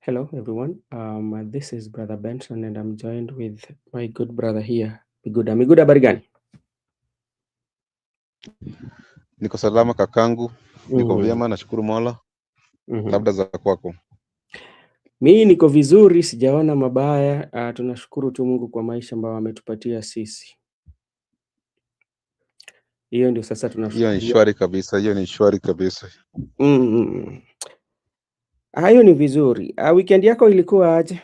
Hello, everyone. This is Brother Benson, and I'm joined with my good brother here, Miguda. Miguda, habari gani? Niko salama kakangu, niko Mhm, vyema, nashukuru Mola. mhm. Labda za kwako. Mimi niko vizuri, sijaona mabaya. Tunashukuru tu Mungu kwa maisha ambayo ametupatia sisi. Hiyo ndio sasa Hiyo ni tunashukuru. shwari kabisa, hiyo ni shwari kabisa. Mm. Hayo ni vizuri. Weekend yako ilikuwa aje?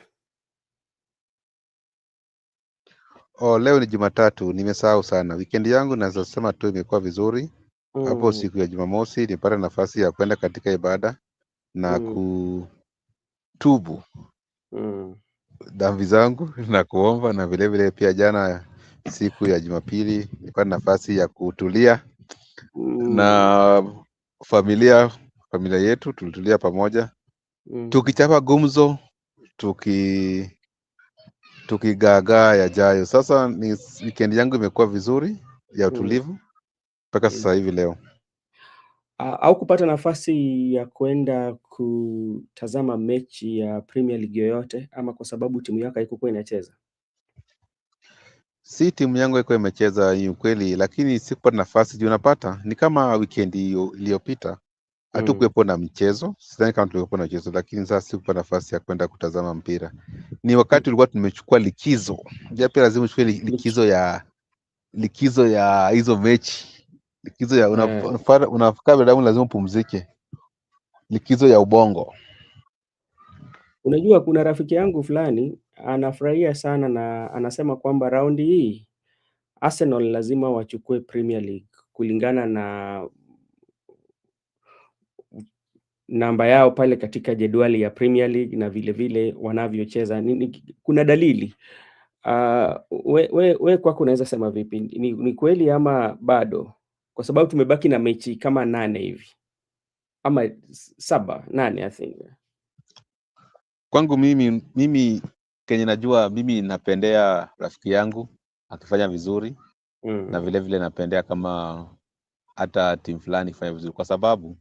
Leo ni Jumatatu, nimesahau sana. Weekend yangu naweza sema tu imekuwa vizuri. Hapo Mm, siku ya Jumamosi nilipata nafasi ya kwenda katika ibada na mm, kutubu mm, dhambi zangu na kuomba, na vile vile pia jana siku ya Jumapili nilipata nafasi ya kutulia mm, na familia yetu, tulitulia pamoja mm, tukichapa gumzo, tukigaagaa yajayo. Sasa ni weekend yangu imekuwa vizuri ya mm, utulivu mpaka mm. sasa hivi leo. Au kupata nafasi ya kwenda kutazama mechi ya Premier League yoyote, ama kwa sababu timu yako haikuwa inacheza? Si timu yangu iko imecheza, ni ukweli, lakini sikupata nafasi juu unapata ni kama weekend iliyopita hatukuwepo na mchezo. Sidhani kama tulikuwepo na mchezo, lakini sasa sikupata nafasi ya kwenda kutazama mpira. Ni wakati ulikuwa tumechukua likizo, ja pia lazima uchukue likizo ya hizo mechi, likizo ya unafikaa binadamu lazima upumzike, likizo ya ubongo. Unajua, kuna rafiki yangu fulani anafurahia sana na anasema kwamba raundi hii Arsenal lazima wachukue Premier League kulingana na namba yao pale katika jedwali ya Premier League na vile vile wanavyocheza. Kuna dalili. We kwako unaweza sema vipi? Ni kweli ama bado? Kwa sababu tumebaki na mechi kama 8 hivi ama 7, 8 I think. Kwangu mimi kenye najua, mimi napendea rafiki yangu akifanya vizuri, na vile vile napendea kama hata timu fulani ifanya vizuri, kwa sababu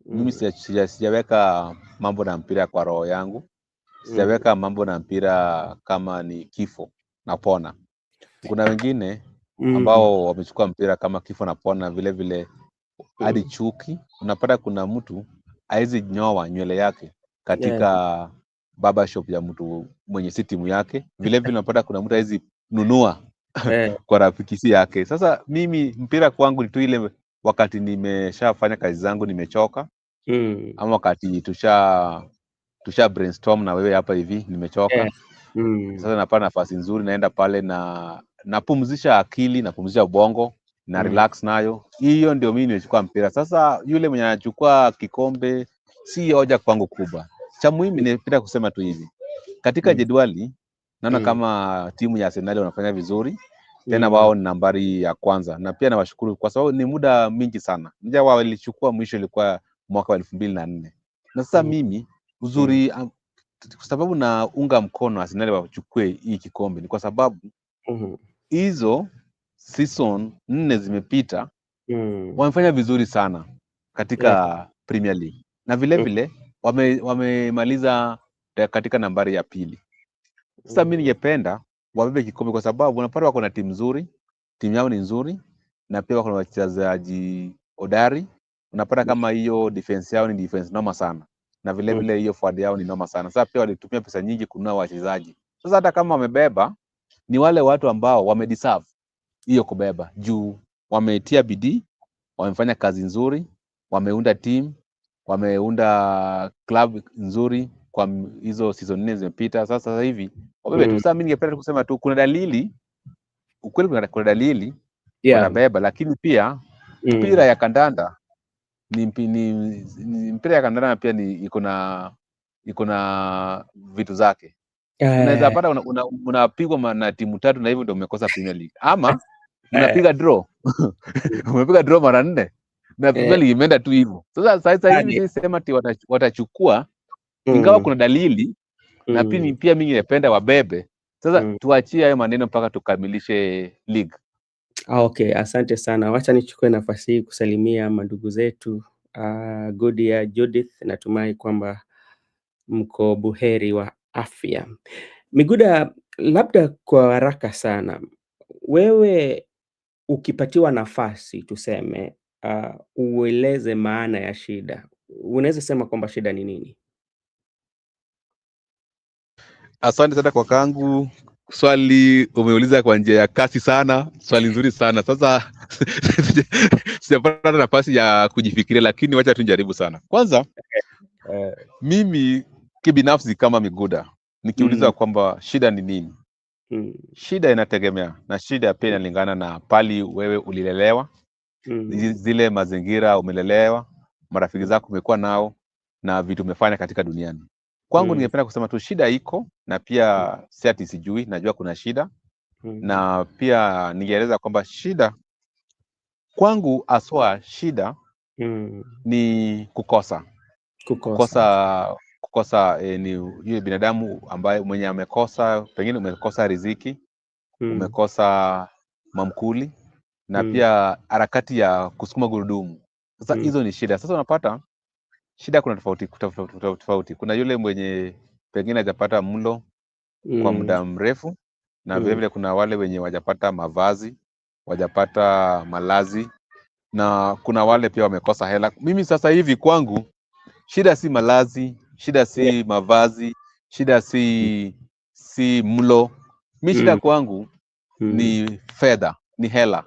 mimi sijaweka mambo na mpira kwa roho yangu. Sijaweka mambo na mpira kama ni kifo na pona. Kuna wengine ambao wamechukua mpira kama kifo na pona, vile vile hadi chuki. Unapata kuna mtu haizi nyoa nywele yake katika barber shop ya mtu mwenye si timu yake. Vile vile unapata kuna mtu haizi nunua kwa rafiki yake. Sasa mimi mpira kwangu ni tu ile wakati nimeshafanya kazi zangu, nimechoka, ama wakati tusha brainstorm na wewe hapa hivi, nimechoka. Sasa napata nafasi nzuri, naenda pale na napumzisha akili, napumzisha ubongo na relax nayo. Hiyo ndio mimi nimechukua mpira. Sasa yule mwenye anachukua kikombe si hoja kwangu kubwa. Cha muhimu ni pita kusema tu hivi, katika jedwali naona kama timu ya Arsenal wanafanya vizuri, tena wao ni nambari ya kwanza, na pia nawashukuru kwa sababu ni muda mingi sana. Ndio wao walichukua, mwisho ilikuwa mwaka wa 2004. Na sasa mimi uzuri kwa sababu na unga mkono Arsenal wachukue hii kikombe ni kwa sababu hizo season 4 zimepita, wamefanya vizuri sana katika Premier League, na vile vile wamemaliza katika nambari ya pili. Sasa mimi ningependa wabebe kikombe kwa sababu unapata wako na timu nzuri, timu yao ni nzuri, na pia wako na wachezaji hodari. Unapata kama hiyo defense yao ni defense noma sana, na vile vile hiyo forward yao ni noma sana. Sasa pia walitumia pesa nyingi kununua wachezaji. Sasa hata kama wamebeba, ni wale watu ambao wamedeserve hiyo kubeba, juu wametia bidii, wamefanya kazi nzuri, wameunda team, wameunda club nzuri kwa hizo season 4 zimepita. Sasa hivi wabebe tu. Sasa mimi ningependa kusema tu kuna dalili, ukweli kuna dalili wanabeba, lakini pia mpira ya kandanda ni mpira ya kandanda pia ni iko na vitu zake. Unaweza pata unapigwa na timu 3 na hivyo ndio umekosa Premier League, ama unapiga draw umepiga draw mara 4 na Premier League imeenda tu hivyo. Sasa hivi si sema ati watachukua, ingawa kuna dalili, na pia mimi ningependa wabebe. Sasa tuachie hayo maneno mpaka tukamilishe league. Okay, asante sana. Wacha nichukue nafasi hii kusalimia mandugu zetu Godia Judith, natumai kwamba mko buheri wa afya. Miguda, labda kwa haraka sana, wewe ukipatiwa nafasi tuseme, ueleze maana ya shida, unaweza sema kwamba shida ni nini? Asante sana kwa kangu, swali umeuliza kwa njia ya kasi sana, swali nzuri sana. Sasa sijapata nafasi ya kujifikiria, lakini wacha tu nijaribu sana. Kwanza Eh, mimi kibinafsi kama Miguda nikiuliza mm, kwamba shida ni nini, mm, shida inategemea, na shida pia inalingana na pali wewe ulilelewa, mm, zile mazingira umelelewa, marafiki zako umekuwa nao, na vitu umefanya katika duniani. Kwangu mm, ningependa kusema tu shida iko, na pia si ati sijui, najua kuna shida, mm, na pia ningeeleza kwamba shida kwangu aswa shida mm. ni kukosa Kukosa. kukosa ni yule binadamu ambaye mwenye amekosa, pengine umekosa riziki, Mm, umekosa mamkuli, na mm, pia harakati ya kusukuma gurudumu. Sasa mm, hizo ni shida. Sasa unapata shida kuna tofauti. Kuna yule mwenye pengine hajapata mlo kwa mm, muda mrefu, na mm, vilevile kuna wale wenye wajapata mavazi, wajapata malazi, na kuna wale pia wamekosa hela. Mimi sasa hivi kwangu shida si malazi, shida yeah, si mavazi, shida si mlo. Mi shida mm, kwangu mm. ni fedha, ni hela.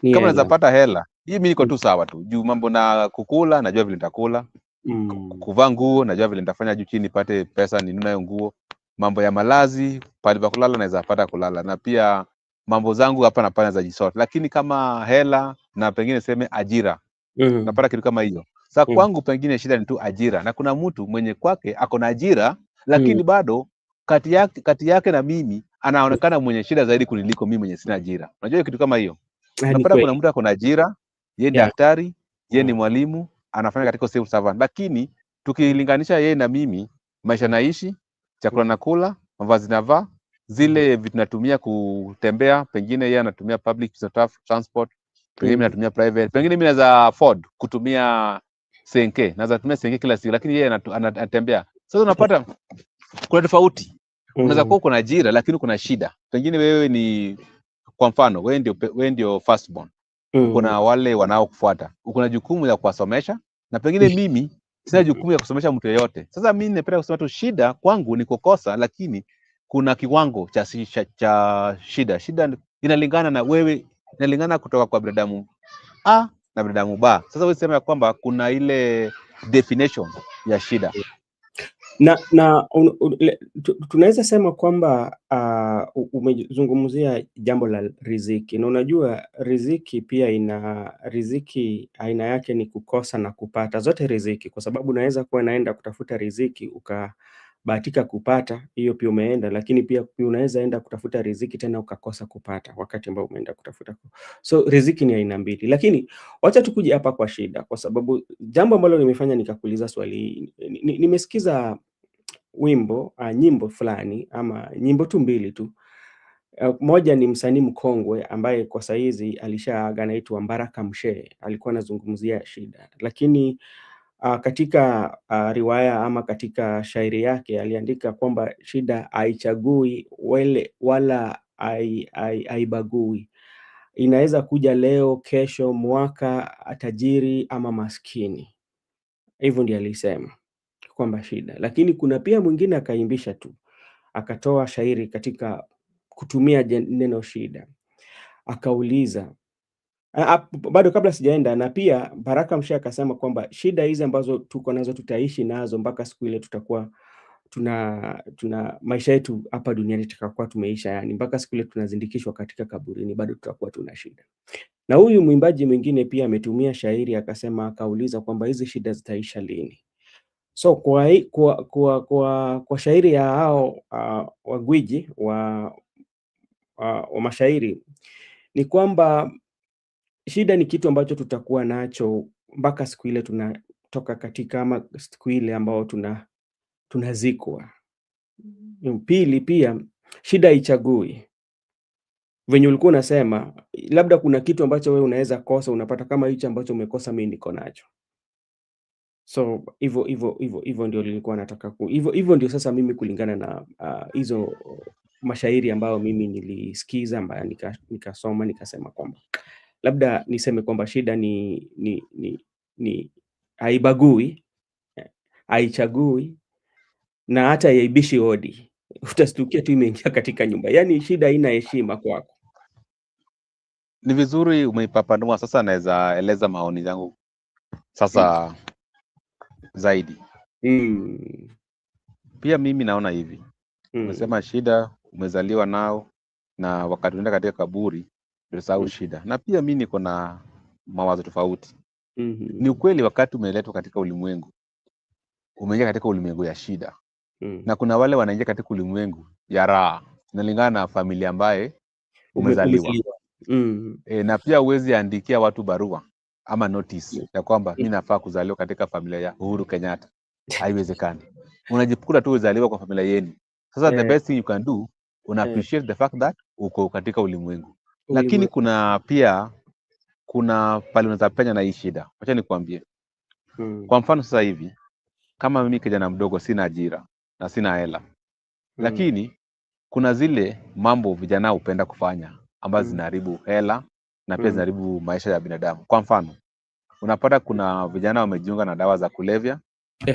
Ni Kama naweza hela. pata hela hii, mi niko Mm, tu sawa tu, juu mambo na kukula najua vile nitakula, mm, kuvaa nguo najua vile nitafanya juu chini nipate pesa ninunue nayo nguo. Mambo ya malazi, pale pa kulala naweza pata kulala, na pia mambo zangu hapa na pale naweza jisort. Lakini kama hela na pengine seme ajira, mm, napata kitu kama hiyo. Sasa mm, kwangu pengine shida ni tu ajira, na kuna mtu mwenye kwake ako na ajira, mm. lakini bado kati yake na mimi anaonekana mwenye shida zaidi kuniliko mimi mwenye sina ajira. Unajua kitu kama hiyo? Ni Unapata kuna kweli. mtu ako na ajira, yeye ni Yeah. daktari, yeye ni Mm, mwalimu, anafanya katika civil servant, lakini tukilinganisha yeye na mimi, maisha mm, naishi, chakula mm, nakula, mavazi navaa, mm, zile vitu natumia kutembea, pengine yeye anatumia public transport, pengine mimi mm, natumia private, pengine mimi naweza afford kutumia senke, naweza tumia senke kila siku, lakini yeye anatembea. Sasa unapata kuna tofauti. Unaweza mm, kuwa kuna ajira lakini kuna shida, pengine wewe ni, kwa mfano wewe ndio first born, uko mm, na wale wanaokufuata, uko na jukumu la kuwasomesha, na pengine mimi sina jukumu ya kusomesha mtu yeyote. Sasa mimi napenda kusema tu shida kwangu ni kukosa, lakini kuna kiwango cha shida. Shida inalingana na wewe, inalingana kutoka kwa binadamu A na binadamu B. Sasa wewe sema ya kwamba kuna ile definition ya shida. na tunaweza sema kwamba umezungumzia jambo la riziki, na unajua riziki pia riziki aina yake ni kukosa na kupata, zote riziki, kwa sababu unaweza kuwa naenda kutafuta riziki ukabahatika kupata, hiyo pia umeenda, lakini pia unaweza enda kutafuta riziki tena ukakosa kupata wakati ambao umeenda kutafuta. So riziki ni aina mbili, lakini wacha tukuje hapa kwa shida, kwa sababu jambo ambalo limefanya nikakuuliza swali hili, nimesikiza wimbo nyimbo fulani ama nyimbo tu mbili tu. Moja ni msanii mkongwe ambaye kwa saizi alishaaga, anaitwa Mbaraka Mshee, alikuwa anazungumzia shida, lakini katika riwaya ama katika shairi yake aliandika kwamba shida haichagui wala haibagui, inaweza kuja leo, kesho, mwaka, tajiri ama maskini. Hivyo ndiyo alisema kwamba shida, lakini kuna pia mwingine akaimbisha tu, akatoa shairi katika kutumia neno shida, akauliza bado kabla sijaenda, na pia Baraka Mshe akasema kwamba shida hizi ambazo tuko nazo tutaishi nazo mpaka siku ile tutakuwa tuna maisha yetu hapa duniani tutakuwa tumeisha, yani mpaka siku ile tunazindikishwa katika kaburini, bado tutakuwa tuna shida. Na huyu mwimbaji mwingine pia ametumia shairi akasema, akauliza kwamba hizi shida zitaisha lini? So kwa shairi ya hao wagwiji wa mashairi ni kwamba shida ni kitu ambacho tutakuwa nacho mpaka siku ile tunatoka katika, ama siku ile ambao tunazikwa. Pili pia shida haichagui. Venye ulikuwa unasema labda kuna kitu ambacho wewe unaweza kosa, unapata kama hicho ambacho umekosa mimi niko nacho. So hivyo ndio nilikuwa nataka hivyo ndio sasa mimi kulingana na hizo mashairi ambayo mimi nilisikiza ambayo nikasoma nikasema kwamba labda niseme kwamba shida ni haibagui, haichagui na hata haibishi hodi. Utastukia tu imeingia katika nyumba. Yaani shida haina heshima kwako. Ni vizuri umeipapanua. Sasa naweza eleza maoni yangu sasa zaidi. Pia mimi naona hivi. Umesema shida umezaliwa nao, na wakati unaenda katika kaburi utasahau shida. Na pia mimi niko na mawazo tofauti. Ni ukweli wakati umeletwa katika ulimwengu, umeingia katika ulimwengu ya shida. Na kuna wale wanaingia katika ulimwengu ya raha, inalingana na familia ambaye umezaliwa. Na pia huwezi andikia watu barua ama notice ya kwamba mimi nafaa kuzaliwa katika familia ya Uhuru Kenyatta. Haiwezekani. Unajikuta tu uzaliwa kwa familia yenu. Sasa the best thing you can do, una appreciate the fact that uko katika ulimwengu. Lakini kuna pale unaweza penya na hii shida. Acha nikwambie. Kwa mfano sasa hivi, kama mimi kijana mdogo sina ajira na sina hela. Lakini kuna zile mambo vijana hupenda kufanya ambazo zinaharibu hela na pia zinaharibu maisha ya binadamu. Kwa mfano, unapata kuna vijana wamejiunga na dawa za kulevya,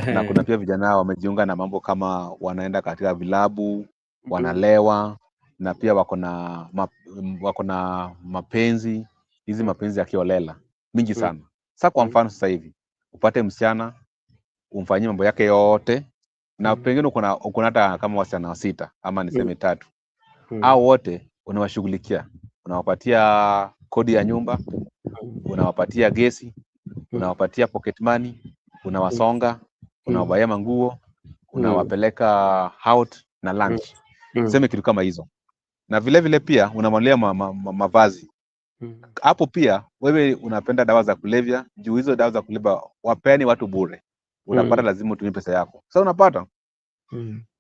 na kuna pia vijana wamejiunga na mambo kama wanaenda katika vilabu, wanalewa, na pia wako na mapenzi, hizi mapenzi ya kiolela mingi sana. Sasa kwa mfano sasa hivi upate msichana umfanyie mambo yake yote, na pengine uko na hata kama wasichana 6 ama niseme 3. Hao wote unawashughulikia, unawapatia kodi ya nyumba, unawapatia gesi, unawapatia pocket money, unawasonga, unawabaia manguo, unawapeleka out na lunch. Sema kitu kama hizo. Na vile vile pia unamwalea mavazi. Hapo pia wewe unapenda dawa za kulevya, juu hizo dawa za kulevya wapeni watu bure. Unapata lazima utumie pesa yako. Sasa unapata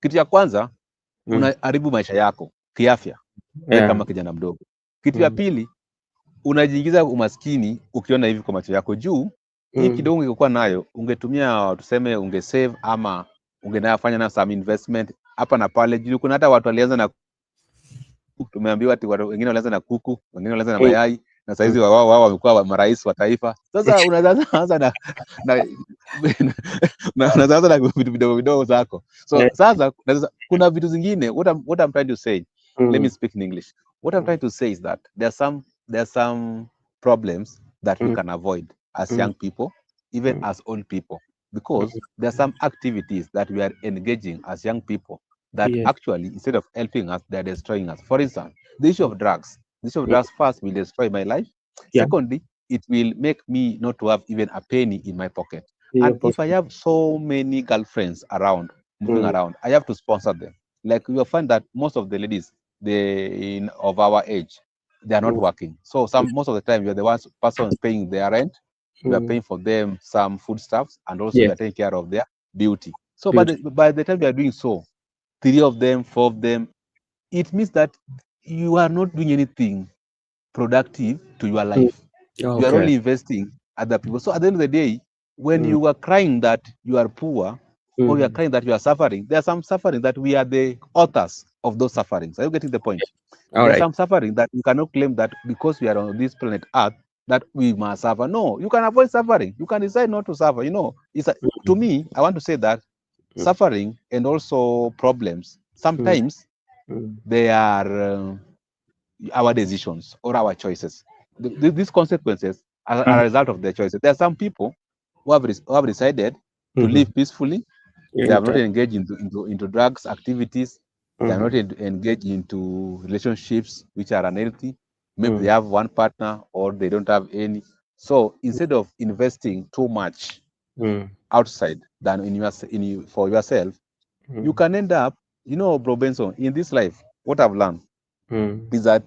kitu ya kwanza unaharibu maisha yako kiafya kama kijana mdogo. Kitu ya pili unajiingiza umaskini ukiona hivi kwa macho yako, juu hii kidogo ungekuwa nayo ungetumia, tuseme ungesave ama ungenafanya na some investment hapa na pale. Juu kuna hata watu walianza na, tumeambiwa ati wengine walianza na kuku, wengine walianza na mayai, na saizi wao wamekuwa marais wa taifa. Sasa unaanza na vitu vidogo zako. So sasa kuna vitu zingine. What I'm trying to say, let me speak in English. What I'm trying to say is that there are some problems that we can avoid as young people, even as old people, because there are some activities that we are engaging as young people that actually, instead of helping us, they are destroying us. For instance, the issue of drugs. The issue of drugs first will destroy my life. Secondly, it will make me not to have even a penny in my pocket. And if I have so many girlfriends around, moving around, I have to sponsor them. Like, you'll find that most of the ladies of our age, they are not working. So most of the time, you're the person paying their rent. You are paying for them some foodstuffs, and also you are taking care of their beauty. So by the time you are doing so, 3 of them, 4 of them, it means that you are not doing anything productive to your life. You are only investing other people. So at the end of the day, when you are crying that you are poor, or you are crying that you are suffering, there are some suffering that we are the authors of those sufferings. Are you getting the point? There are some suffering that you cannot claim that because we are on this planet Earth that we must suffer. No, you can avoid suffering. You can decide not to suffer. To me, I want to say that suffering and also problems, sometimes they are our decisions or our choices. These consequences are a result of their choices. There are some people who have decided to live peacefully. They have not engaged into drugs activities. They are not engaged into relationships which are unhealthy. Maybe they have one partner or they don't have any. So instead of investing too much outside than for yourself, you can end up, Bro Benson, in this life, what I've learned is that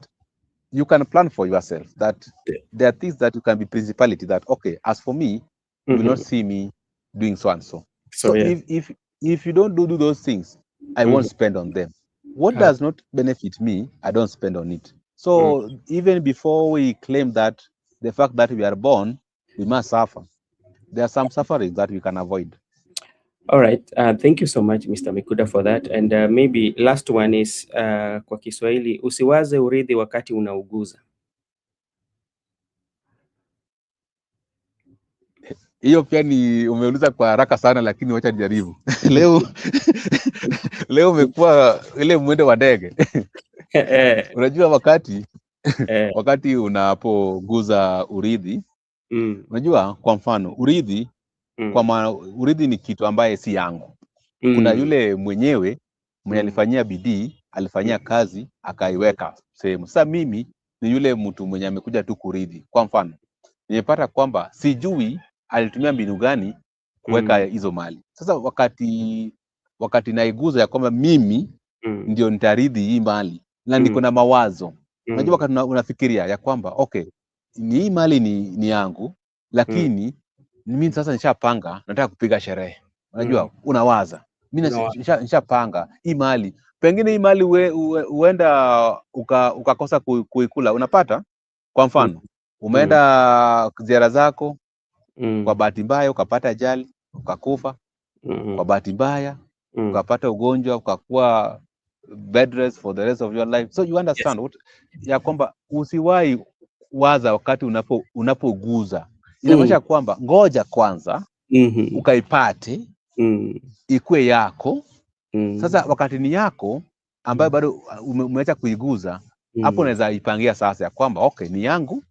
you can plan for yourself, that there are things that you can be principality, that, okay, as for me, you will not see me doing so and so. So if you don't do those things, I won't spend on them. What does not benefit me, I don't spend on it. So even before we claim that the fact that we are born, we must suffer, there are some sufferings that we can avoid. All right. Thank you so much, Mr. Mikuda, for that. And maybe last one is kwa Kiswahili, usiwaze urithi wakati unauguza. Hiyo pia ni umeuliza kwa haraka sana, lakini wacha nijaribu. Leo umekuwa ile mwendo wa ndege. Unajua wakati unapoguza urithi, unajua kwa mfano urithi, urithi ni kitu ambaye si yangu. Kuna yule mwenyewe mwenye alifanyia bidii, alifanyia kazi, akaiweka sehemu. Sasa mimi ni yule mtu mwenye amekuja tu kurithi. Kwa mfano, nimepata kwamba sijui alitumia mbinu gani kuweka hizo mali. Sasa wakati naiguza ya kwamba mimi ndio nitarithi hii mali na niko na mawazo. Unajua wakati unafikiria ya kwamba okay, ni hii mali ni yangu, lakini mimi sasa nishapanga nataka kupiga sherehe. Unajua unawaza mimi nishapanga hii mali, pengine hii mali uenda ukakosa kuikula. Unapata kwa mfano umeenda ziara zako, kwa bahati mbaya ukapata ajali ukakufa, kwa bahati mbaya ukapata ugonjwa ukakuwa bed rest for the rest of your life. So you understand what ya kwamba usiwahi waza wakati unapoguza. Inamaanisha kwamba ngoja kwanza ukaipate ikue yako. Sasa wakati ni yako ambayo bado umeacha kuiguza, hapo unaweza ipangia sasa ya kwamba okay, ni yangu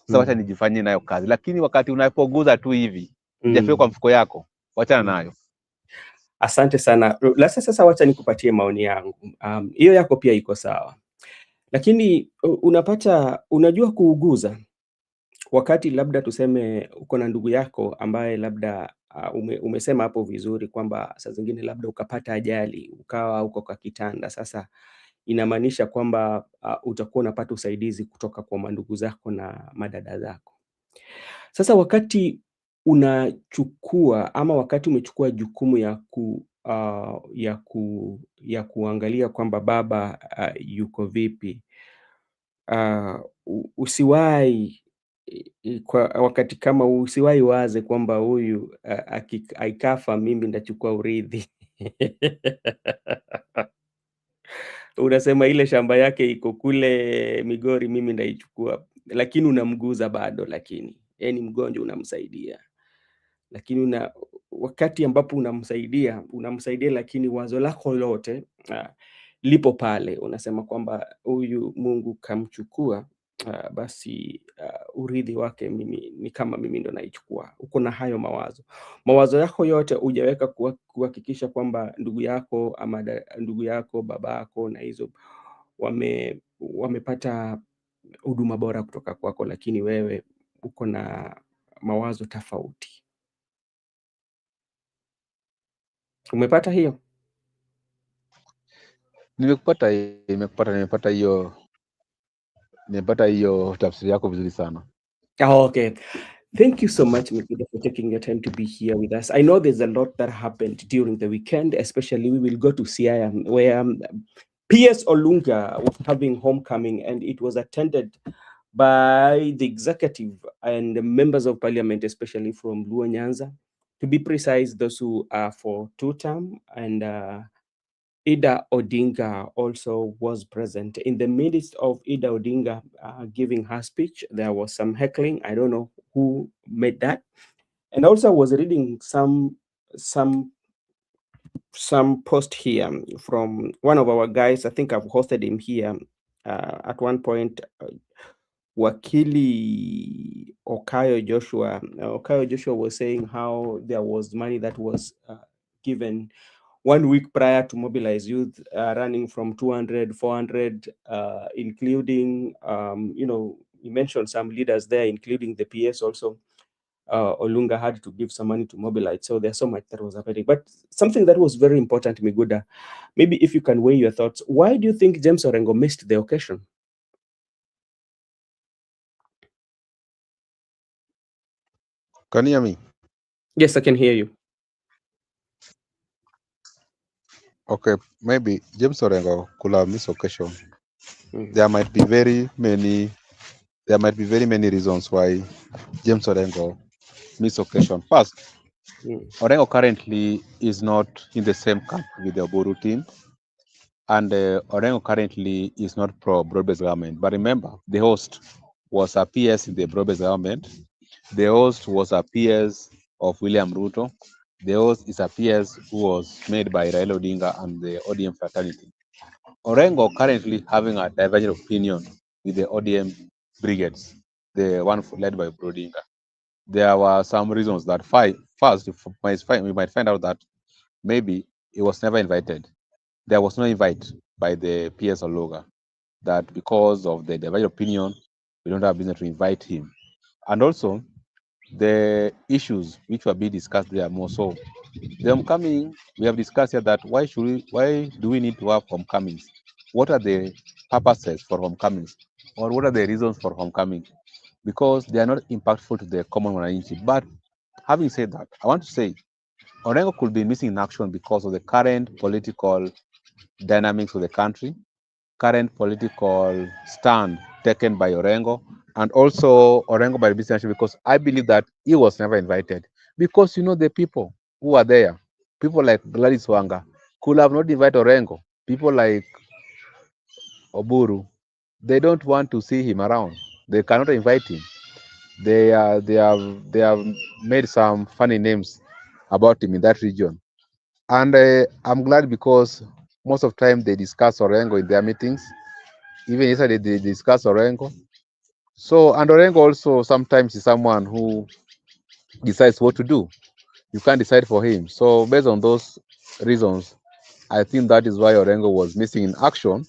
sasa, wacha nijifanyie nayo kazi. Lakini wakati unapoguza tu hivi hujafika kwa mfuko yako, wachana nayo. Asante sana. Sasa wacha nikupatie maoni yangu. Hiyo yako pia iko sawa, lakini unajua kuuguza wakati labda tuseme uko na ndugu yako ambaye labda umesema hapo vizuri kwamba saa zingine labda ukapata ajali ukawa uko kwa kitanda. Sasa inamaanisha kwamba utakuwa unapata usaidizi kutoka kwa mandugu zako na madada zako. Sasa wakati unachukua ama wakati umechukua jukumu ya kuangalia kwamba baba yuko vipi, usiwahi kwa wakati kama usiwahi waze kwamba huyu akafa mimi ndachukua urithi. Unasema ile shamba yake iko kule Migori, mimi ndaichukua, lakini unamguza bado, lakini ni mgonjwa unamsaidia. Lakini wakati ambapo unamsaidia, lakini wazo lako lote lipo pale. Unasema kwamba huyu Mungu kamchukua, basi urithi wake mimi ni kama mimi ndo naichukua. Uko na hayo mawazo yako yote hujaweka kuhakikisha kwamba ndugu yako ama ndugu yako, babako na hizo wamepata huduma bora kutoka kwako, lakini wewe uko na mawazo tofauti. Umepata hiyo? Nimepata hiyo tafsiri yako vizuri sana. Okay. Thank you so much, Mikuda, for taking your time to be here with us. I know there's a lot that happened during the weekend, especially we will go to Siaya, where PS Olunga was having homecoming, and it was attended by the executive and the members of parliament, especially from Luo Nyanza. To be precise, those who are for 2-term, and Ida Odinga also was present. In the midst of Ida Odinga giving her speech, there was some heckling. I don't know who made that. And also I was reading some post here from one of our guys. I think I've hosted him here at one point. Wakili Okayo Joshua was saying how there was money that was given 1 week prior to mobilize youth, running from 200, 400, including, you mentioned some leaders there, including the PS also. Olunga had to give some money to mobilize. So there's so much that was happening. But something that was very important, Miguda, maybe if you can weigh your thoughts, why do you think James Orengo missed the occasion? Can you hear me? Yes, I can hear you. Okay, maybe James Orengo could have missed occasion. There might be very many reasons why James Orengo miss occasion. First, Mm. Orengo currently is not in the same camp with the Oburu team, and Orengo currently is not pro broad-based government. But remember, the host was a PS in the broad-based government. The host was a PS of William Ruto. The host is a PS who was made by Raila Odinga and the ODM fraternity. Orengo currently having a divergent opinion with the ODM brigades, the one led by Brodinga. There were some reasons that first, we might find out that maybe he was never invited. There was no invite by the PS Ologa that because of the divided opinion, we don't have business to invite him. And also, the issues which were being discussed there more so. The homecoming, we have discussed here that why do we need to have homecomings? What are the purposes for homecomings? Or what are the reasons for homecoming? Because they are not impactful to the common wananchi. But having said that, I want to say Orengo could be missing in action because of the current political dynamics of the country, current political stand taken by Orengo, and also Orengo by the business because I believe that he was never invited. Because you know the people who are there, people like Gladys Wanga, could have not invited Orengo. People like Oburu, they don't want to see him around. They cannot invite him. They have made some funny names about him in that region. And I'm glad because most of the time they discuss Orengo in their meetings. Even yesterday they discussed Orengo. So, and Orengo also sometimes is someone who decides what to do. You can't decide for him. So, based on those reasons, I think that is why Orengo was missing in action.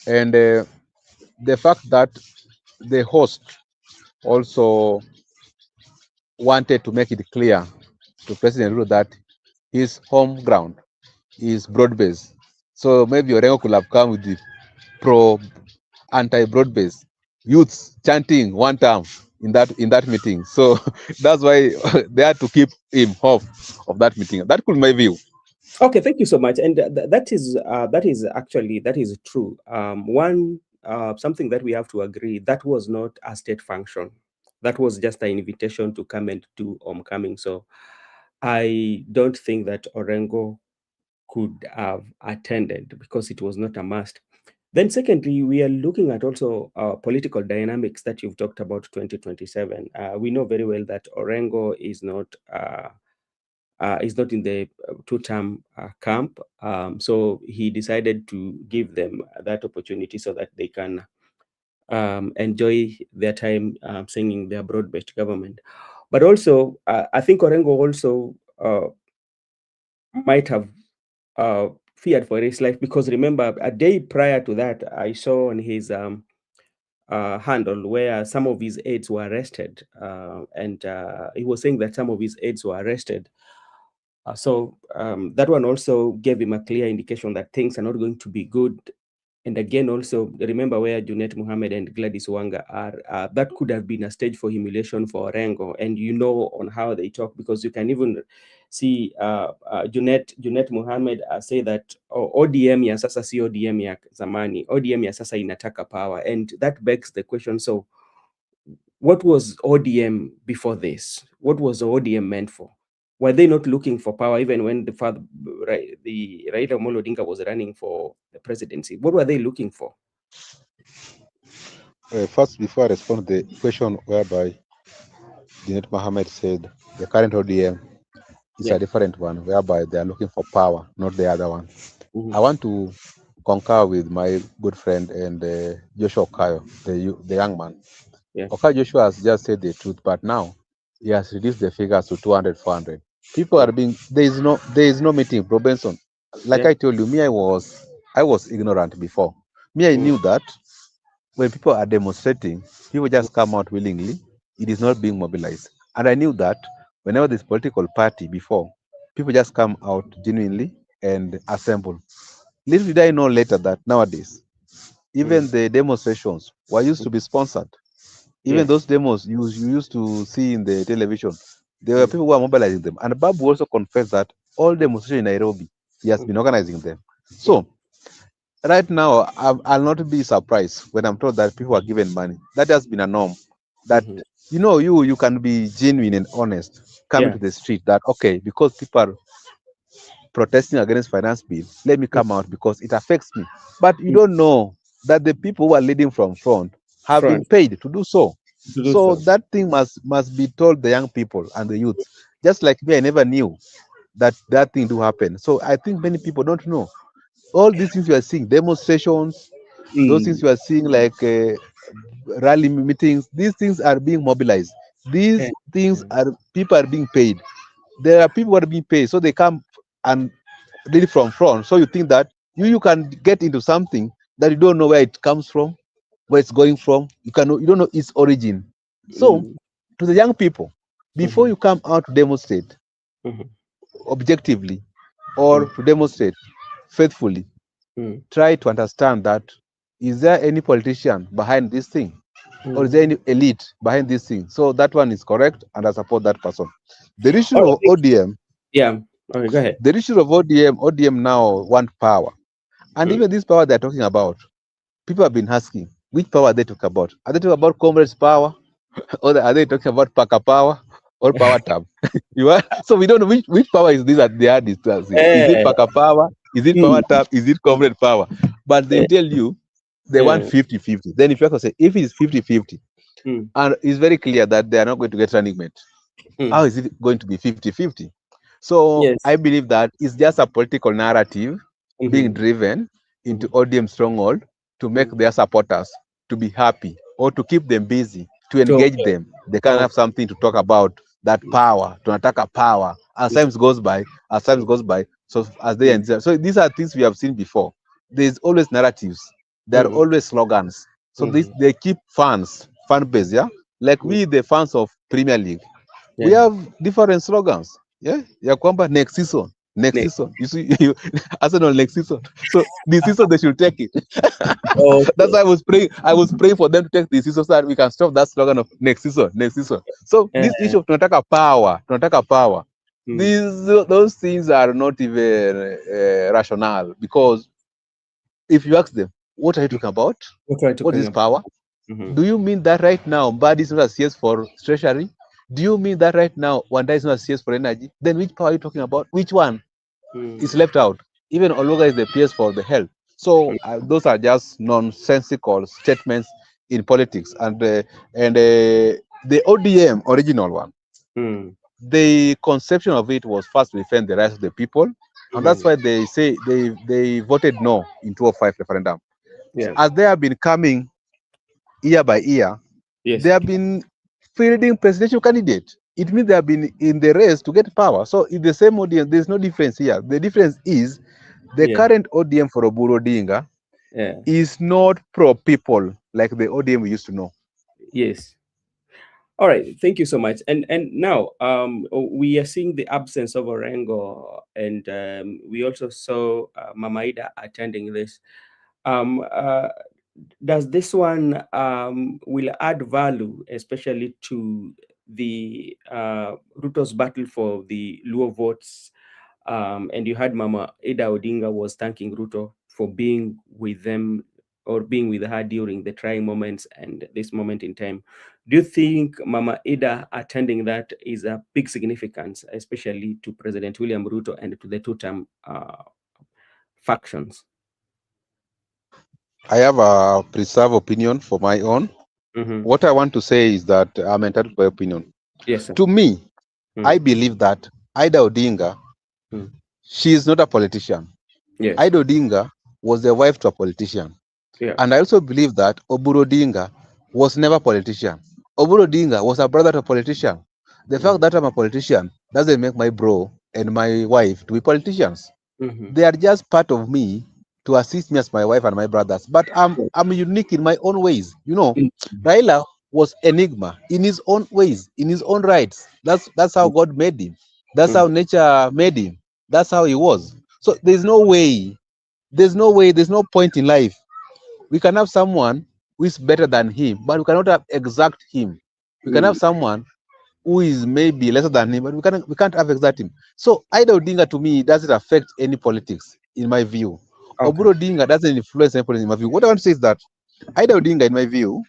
And the fact that the host also wanted to make it clear to President Ruto that his home ground is broad-based. So maybe Orengo could have come with the pro anti-broad-based youths chanting one term in that meeting. So that's why they had to keep him off of that meeting. That could be my view. Okay, thank you so much. And that is true. One something that we have to agree, that was not a state function. That was just an invitation to come and do homecoming. So I don't think that Orengo could have attended because it was not a must. Then secondly, we are looking at also political dynamics that you've talked about 2027. We know very well that Orengo is not in the two-term camp. So he decided to give them that opportunity so that they can enjoy their time singing their broad-based government. But also, I think Orengo also might have feared for his life because remember, a day prior to that, I saw on his handle where some of his aides were arrested, and he was saying that some of his aides were arrested. So that one also gave him a clear indication that things are not going to be good. And again, also remember where Junet Mohammed and Gladys Wanga are. That could have been a stage for humiliation for Orengo, and you know on how they talk because you can even see Junet Mohammed say that ODM ya sasa si ODM ya zamani, ODM ya sasa inataka power, and that begs the question. So, what was ODM before this? What was ODM meant for? Were they not looking for power even when the Raila Amolo Odinga was running for the presidency? What were they looking for? First, before I respond to the question whereby Janet Mohammed said the current ODM is a different one, whereby they are looking for power, not the other one. I want to concur with my good friend and Joshua Okayo, the young man. Yeah. Okayo Joshua has just said the truth, but now he has reduced the figures to 200, 400. People are being there is no meeting. Bro Benson, like I told you, I was ignorant before. I knew that when people are demonstrating, people just come out willingly. It is not being mobilized, and I knew that whenever this political party before, people just come out genuinely and assemble. Little did I know later that nowadays, even the demonstrations were used to be sponsored. Even those demos you used to see in the television, there were people who were mobilizing them. And Babu also confessed that all demonstrations in Nairobi, he has been organizing them. So right now, I'll not be surprised when I'm told that people are given money. That has been a norm. That you know, you can be genuine and honest coming Yeah. to the street that, okay, because people are protesting against finance bill, let me Mm, come out because it affects me. But you mm. don't know that the people who are leading from front have been Front paid to do so. to do So so. that thing must be told the young people and the youth. Just like me, I never knew that that thing do happen. So I think many people don't know all these things you are seeing, demonstrations, those things Mm. you are seeing like rally meetings. These things are being mobilized. Yeah. These things Mm. are people are being paid. There are people who are being paid, so they come and lead it from front. So you think that you can get into something that you don't know where it comes from, where it's going from. You don't know its origin. So Mm. to the young people, before Mhm. you come out to demonstrate Mhm. objectively Mm. or to demonstrate faithfully, Mm. try to understand that is there any politician behind this thing, or is there Mm. any elite behind this thing? So that one is correct, and I support that person. The All issue right. of ODM, Yeah. Okay, go ahead. the issue of ODM now want power, and Mm. even this power they're talking about, people have been asking, which power are they talking about? Are they talking about comrades power, or are they talking about Paka power or power tab? You are so we don't know which power is this that they are discussing. Is it Eh, Paka power? Is it mm, power tab? Is it comrade power? But they eh, tell you they want eh, 50-50. Then if you have to say if it is 50-50, mm, and it's very clear that they are not going to get running mate, how mm. is it going to be 50-50? So Yes. I believe that it's just a political narrative being Mhm, driven into mhm, ODM stronghold to make mm. their supporters to be happy or to keep them busy, to engage Okay. them. They can have Okay. something to talk about, that Mm, power, to attack a power. As mm, times goes by, mm, so as they mm, enjoy. So these are things we have seen before. There's always narratives. There are mm, always slogans. So this mhm, they keep fan base, yeah. Like mm. we, the fans of Premier League, we Yeah. have different slogans, yeah, ya kwamba next Next. season, you see, Arsenal next season. So this season they should take it. That's Okay. why I was praying for them to take this season so that we can stop that slogan of next season. So Eh, this issue of tunataka power, mm. those things are not even rational, because if you ask them, what are you Mm. talking about? What are you What talking is about? power? Mhm. Do you mean that right now Mbadi is not a CS for treasury? Do you mean that right now Wanda is not a CS for energy? Then which power are you talking about? Which one is Mm, left out? Even Oluga is the PS for the health. So mm, those are just nonsensical statements in politics. And the ODM original one, mm, the conception of it was first to defend the rights of the people, and that's mhm. why they say they voted no in 2005 referendum. So Yeah. as they have been coming year by year, they Yes. have been fielding presidential candidates. It means they have been in the race to get power. So it's the same audience. There's no difference here. The difference is the Yeah. current ODM for Oburu Odinga Yeah. is not pro people like the ODM we used to know. Yes. All right, thank you so much. And now we are seeing the absence of Orengo, and we also saw Mama Ida attending this. Um, uh, does this one will add value, especially to the Ruto's battle for the Luo votes? And you had Mama Ida Odinga was thanking Ruto for being with them or being with her during the trying moments and this moment in time. Do you think Mama Ida attending that is a big significance, especially to President William Ruto and to the two-term factions? I have a preserved opinion for my own. Mm-hmm. What I want to say is that I'm entitled to my opinion. Yes, sir. To me, I Mm. believe that Ida Odinga, Mm. she is not a politician. Yes. Ida Odinga was the wife to a politician. Yeah. And I also believe that Oburu Odinga was never a politician. Oburu Odinga was a brother to a politician. The fact Mm. that I'm a politician doesn't make my bro and my wife to be politicians. Mm-hmm. They are just part of me to assist me as my wife and my brothers. But I'm unique in my own ways. You know, Mm-hmm. Raila was enigma in his own ways, in his own rights. That's how God made him. That's how nature made him. That's how he was. So there's no point in life we can have someone who is better than him, but we cannot have exact him. We can have Mm. someone who is maybe lesser than him, but we can't have exact him. So Ida Odinga to me doesn't affect any politics in my view. Okay. Oburu Odinga doesn't influence any politics in my view. What I want to say is that Ida Odinga, in my view,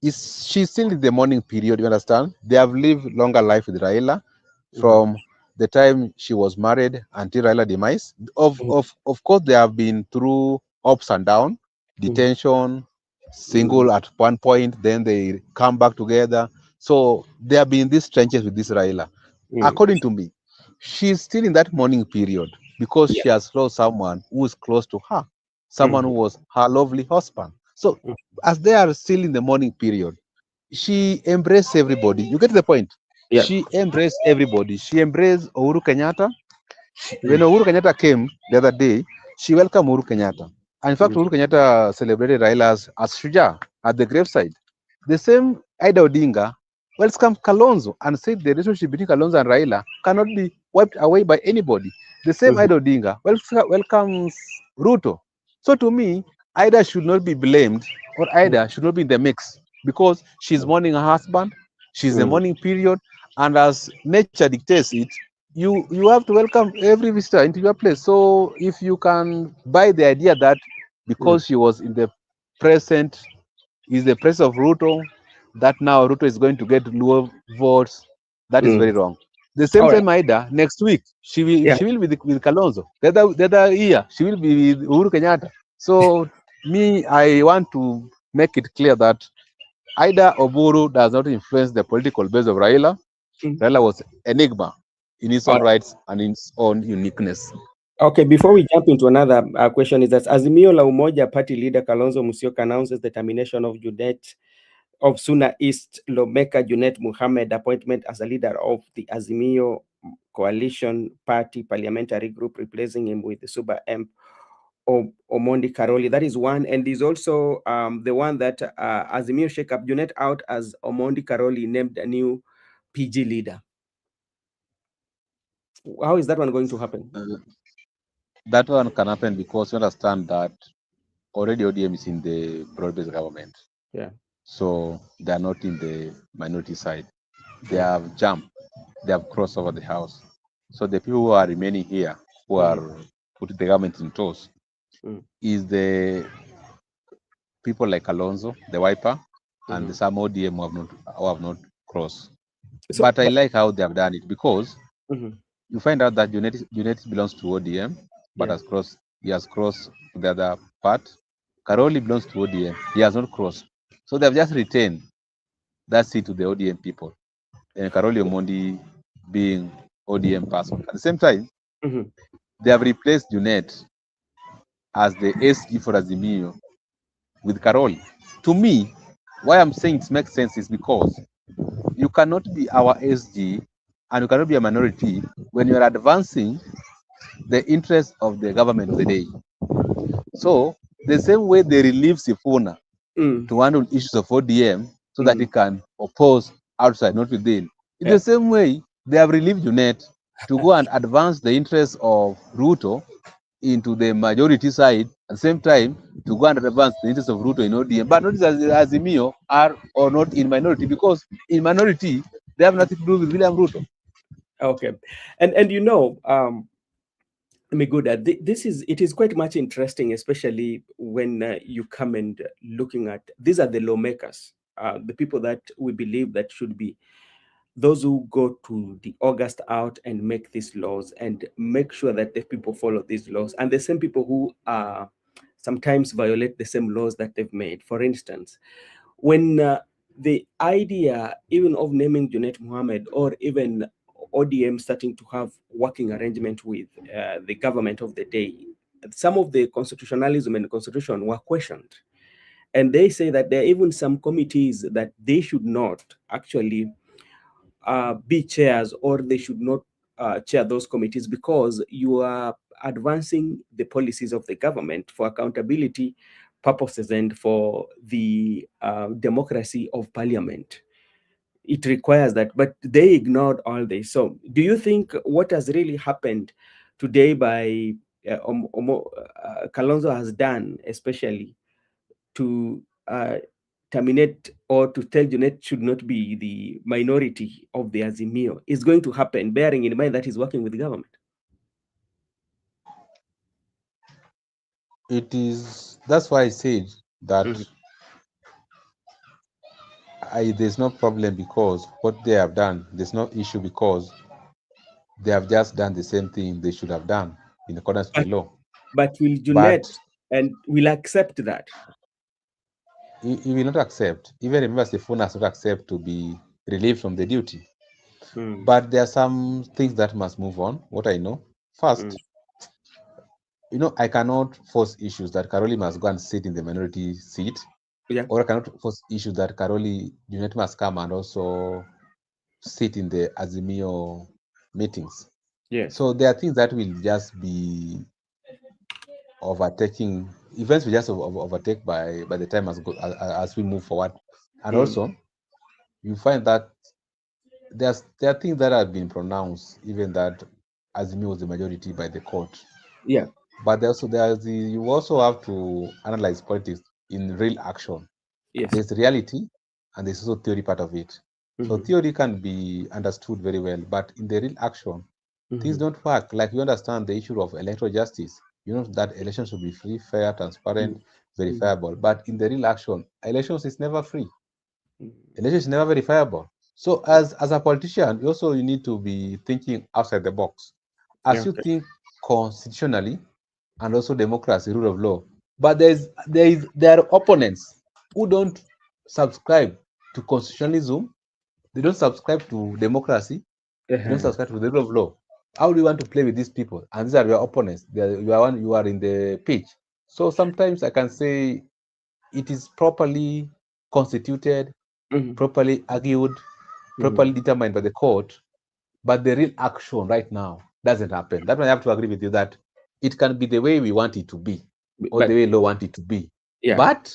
she's still in the mourning period, you understand? They have lived longer life with Raila Mm-hmm. from the time she was married until Raila demise. Mm-hmm. Of course, they have been through ups and downs, detention, Mm-hmm. single at one point, then they come back together. So they have been in these trenches with this Raila. Mm. According to me, she's still in that mourning period because Yeah. she has lost someone who is close to her, someone who Mm-hmm. was her lovely husband. So as they are still in the mourning period, she embraced everybody. You get the point? Yeah. She embraced everybody. She embraced Uhuru Kenyatta. When Mm. Uhuru Kenyatta came the other day, she welcomed Uhuru Kenyatta. And in fact, Mm. Uhuru Kenyatta celebrated Raila as Shuja at the graveside. The same Ida Odinga welcomed Kalonzo and said the relationship between Kalonzo and Raila cannot be wiped away by anybody. The same Mm-hmm. Ida Odinga welcomes Ruto. So to me, Ida should not be blamed or Ida should not be in the mix because she's mourning her husband, she's in the Mm. mourning period, and as nature dictates it, you have to welcome every visitor into your place. So if you can buy the idea that Mm. because she was in the present is the presence of Ruto, that now Ruto is going to get lower votes, that is Mm. very wrong. The same All right. time Maida, next week, Yeah. she will be with Kalonzo. The other year, she will be with Uhuru Kenyatta. So me, I want to make it clear that Ida Oburu does not influence the political base of Raila. Mm. Raila was enigma in his All own right. rights and in his own uniqueness. Okay, before we jump into another question, is that Azimio la Umoja party leader Kalonzo Musyoka announces the termination of Suna East lawmaker Junet Mohammed appointment as a leader of the Azimio coalition party parliamentary group, replacing him with the Super M Omondi Karoli. That is one, and is also the one that Azimio shake-up Junet out as Omondi Karoli named a new PG leader. How is that one going to happen? That one can happen because you understand that already ODM is in the broad-based government. Yeah. So they are not in the minority side. They Okay. have jumped, they have crossed over the house. So the people who are remaining here, who are putting the government in toss, is the people like Kalonzo, the wiper, and some ODM who have not crossed. So, But I like how they have done it because Mhm. you find out that United belongs to ODM, but Yeah. he has crossed to the other part. Karoli belongs to ODM, he has not crossed. So they have just retained that seat to the ODM people. And Karoli Omondi being ODM person. At the same time, they have replaced Junet as the SG for Azimio with Karoli. To me, why I'm saying it makes sense is because you cannot be our SG and you cannot be a minority when you are advancing the interests of the government of the day. So the same way they relieve Sifuna to handle issues of ODM so that he can oppose outside, not within. In Yeah. the same way, they have relieved Junet to go and advance the interests of Ruto into the majority side, at the same time to go and advance the interests of Ruto in ODM, but not as Azimio are or not in minority, because in minority they have nothing to do with William Ruto. Okay, and you know, Miguda, it is quite much interesting, especially when you come and looking at these are the lawmakers, the people that we believe that should be those who go to the August out and make these laws and make sure that the people follow these laws, and the same people who sometimes violate the same laws that they've made. For instance, when the idea even of naming Junet Mohammed or even ODM starting to have working arrangement with the government of the day, some of the constitutionalism and the constitution were questioned. And they say that there are even some committees that they should not actually be chairs, or they should not chair those committees, because you are advancing the policies of the government for accountability purposes and for the democracy of parliament. It requires that, but they ignored all this. So do you think what has really happened today by Kalonzo has done, especially to terminate or to tell Junet should not be the minority of the Azimio, is going to happen, bearing in mind that he's working with the government? That's why I said that there's no problem because what they have done, there's no issue because they have just done the same thing they should have done in accordance with But, the law. but will Junet But and will accept that? he will not accept. Even remember, Sifuna has not accept to be relieved from the duty. But there are some things that must move on. What I know first, I cannot force issues that Karoli must go and sit in the minority seat, Yeah. or I cannot force issues that Karoli Junet must come and also sit in the Azimio meetings. Yes. So there are things that will just be overtaking. Events will just overtake by the time as we move forward, and also you find that there are things that have been pronounced, even that Azimio was the majority by the court. Yeah. But you also have to analyze politics in real action. Yes. There's reality and there's also theory part of it. So theory can be understood very well, but in the real action, things don't work. Like you understand the issue of electoral justice. You know that elections should be free, fair, transparent, verifiable. But in the real action, elections is never free. Elections is never verifiable. So as a politician, you need to be thinking outside the box. As you Okay. think constitutionally and also democracy, rule of law. But there are opponents who don't subscribe to constitutionalism, they don't subscribe to democracy, they don't subscribe to the rule of law. How do you want to play with these people? And these are your opponents. You are in the pitch. So sometimes I can say it is properly constituted, properly argued, properly determined by the court, but the real action right now doesn't happen. That's why I have to agree with you that it can be the way we want it to be, or the But way law want it to be. yeah, But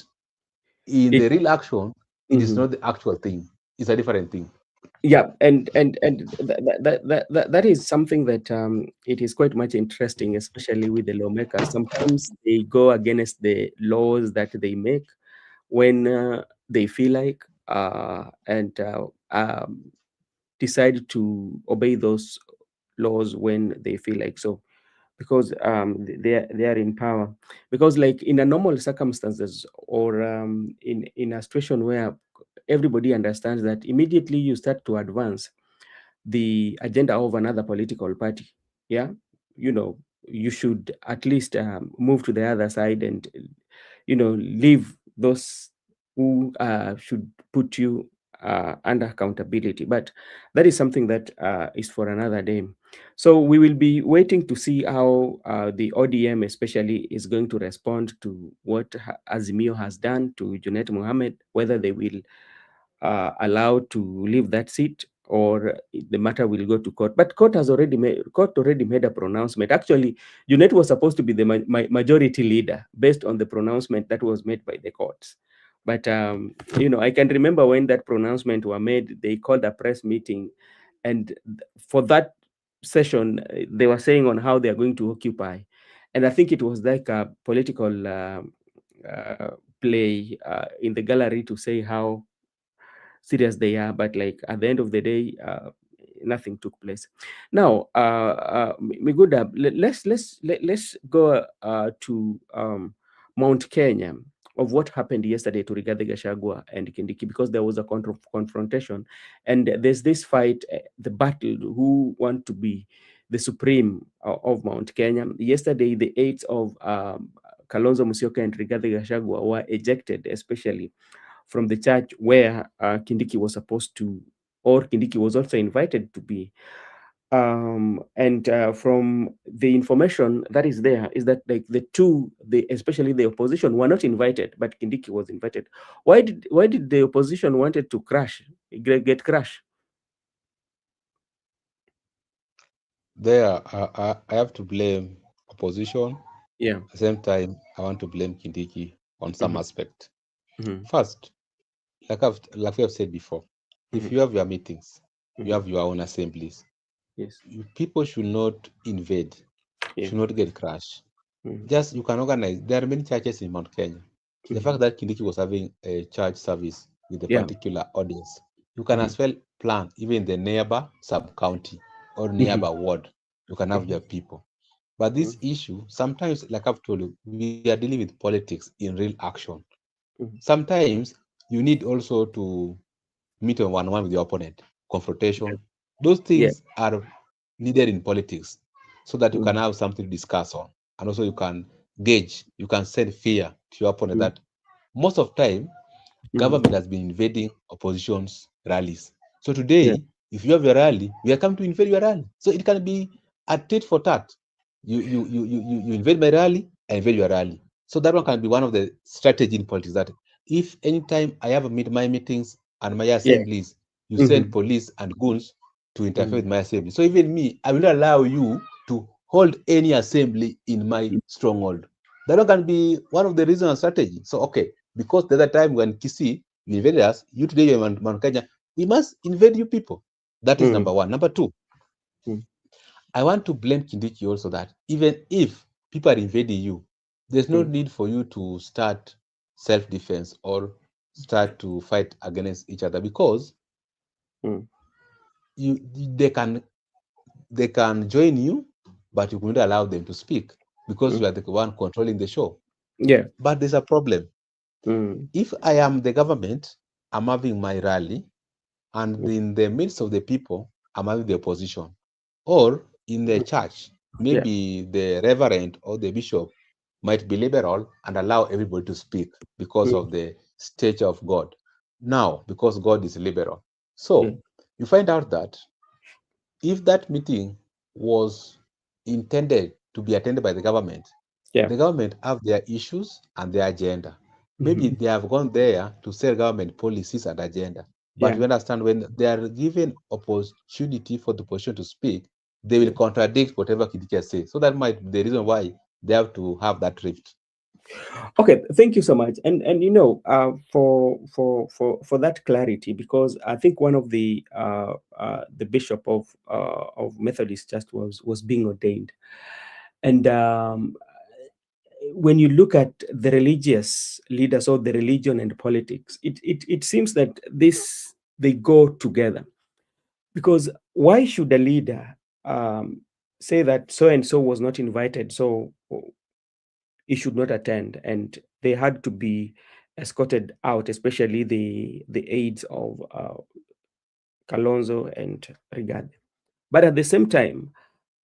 in it the real action, it is not the actual thing. It's a different thing. yeah, and that is something that it is quite much interesting, especially with the lawmakers. Sometimes they go against the laws that they make when they feel like and decide to obey those laws when they feel like so, because they are in power. Because like in a normal circumstances, or in a situation where everybody understands that immediately you start to advance the agenda of another political party, yeah, you should at least move to the other side and leave those who should put you under accountability. But that is something that is for another day. So we will be waiting to see how the ODM especially is going to respond to what Azimio has done to Junet Mohammed, whether they will allowed to leave that seat, or the matter will go to court. But court already made a pronouncement. Actually, Junet was supposed to be the majority leader based on the pronouncement that was made by the courts. But I can remember when that pronouncement were made, they called a press meeting, and for that session, they were saying on how they are going to occupy, and I think it was like a political play in the gallery to say how serious they are, but like at the end of the day, nothing took place. Now, Miguda, let's go to Mount Kenya, of what happened yesterday to Rigathi Gachagua and Kindiki, because there was a confrontation, and there's this fight, the battle, who want to be the supreme of Mount Kenya. Yesterday, the eight of Kalonzo Musyoka and Rigathi Gachagua were ejected, especially from the church where Kindiki was supposed to, or Kindiki was also invited to be. And from the information that is there, is that like especially the opposition were not invited, but Kindiki was invited. Why did the opposition wanted to get crushed? There, I have to blame opposition. Yeah. At the same time, I want to blame Kindiki on some Mm-hmm. aspect. Mm-hmm. First, like we have said before, if Mm-hmm. you have your meetings, you Mm-hmm. have your own assemblies, Yes. people should not invade, Yeah. should not get crushed. Mm-hmm. Just you can organize. There are many churches in Mount Kenya. The Mm-hmm. fact that Kindiki was having a church service with a Yeah. particular audience, you can Mm-hmm. as well plan even the neighbor sub county or Mm-hmm. neighbor ward. You can have your people. But Mm-hmm. this issue, sometimes, like I've told you, we are dealing with politics in real action. Mm-hmm. Sometimes you need also to meet one-on-one with your opponent, confrontation. Those Yeah. things are needed in politics so that you can Mm. have something to discuss on. And also you can gauge, you can send fear to your opponent Mm. that most of time, Mm. government has been invading opposition's rallies. So Yeah. today, if you have your rally, we are coming to invade your rally. So it can be a tit for tat. You invade my rally, I invade your rally. So that one can be one of the strategy in politics, that if anytime I have my meetings and my Yeah. assemblies, you send Mm-hmm. police and goons to interfere Mm. with my assembly. So even me, I will not allow you to hold any assembly in my stronghold. That one can be one of the reasons and strategy. So okay, because the other time when Kisi you invaded us, you today you're Mount Kenya, we must invade you people. That is Mm. number one. Number two, Mm. I want to blame Kindiki also that even if people are invading you, there's no Mm. need for you to start self-defense or start to fight against each other, because Mm. you they can join you, but you couldn't allow them to speak because Mm. you are the one controlling the show. Yeah. But there's a problem. Mm. If I am the government, I'm having my rally, and Mm. in the midst of the people, I'm having the opposition. Or in the church, Yeah. maybe the reverend or the bishop might be liberal and allow everybody to speak because Mm. of the stature of God. Now, because God is liberal. Yeah. So you find out that if that meeting was intended to be attended by Yeah. the government have their issues and their agenda. Maybe Mm-hmm. they have gone there to sell government policies and agenda. But Yeah. you understand, when they are given opportunity for the opposition to speak, they will Yeah. contradict whatever Kidika says. So that might be the reason why they have to have that rift. Okay, thank you so much. And for that clarity, because I think one of the bishop of Methodist Church was being ordained, and when you look at the religious leaders or the religion and politics, it seems that they go together. Because why should a leader say that so and so was not invited, so he should not attend, and they had to be escorted out, especially the aides of Kalonzo and Rigad. But at the same time,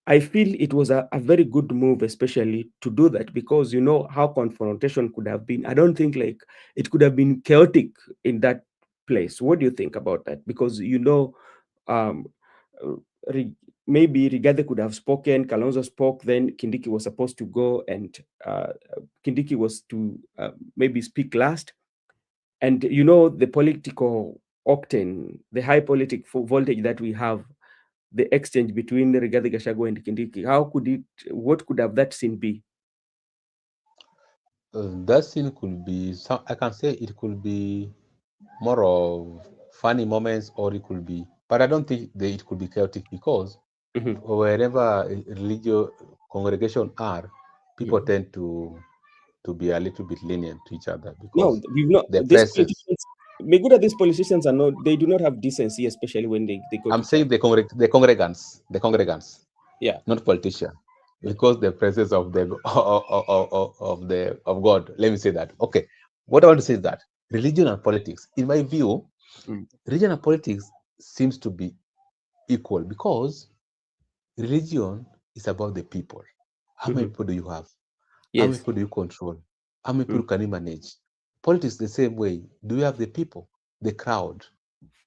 I feel it was a very good move, especially to do that, because you know how confrontation could have been. I don't think like it could have been chaotic in that place. What do you think about that? Because um, uh, maybe Rigathi could have spoken, Kalonzo spoke, then Kindiki was supposed to go, and Kindiki was to maybe speak last. And you know the political octane, the high political voltage that we have, the exchange between Rigathi Gachagua and Kindiki. What could have that scene be? That scene could be, I can say it could be more of funny moments, or it could be, but I don't think it could be chaotic, because Mhm, wherever religious congregation are, people mhm. tend to be a little bit lenient to each other No, because we've not. the These presence. politicians, Meguda, these politicians are not. They do not have decency, especially when they go I'm to church. saying the congregants, Yeah. not politicians, Yeah. because the presence of the of God. Let me say that. Okay, what I want to say is that religion and politics, in my view, Mm. religion and politics seems to be equal, because religion is about the people. How many Mhm. people do you have? How many Yes. people do you control? How many people Mm. can you manage? Politics the same way. Do you have the people, the crowd,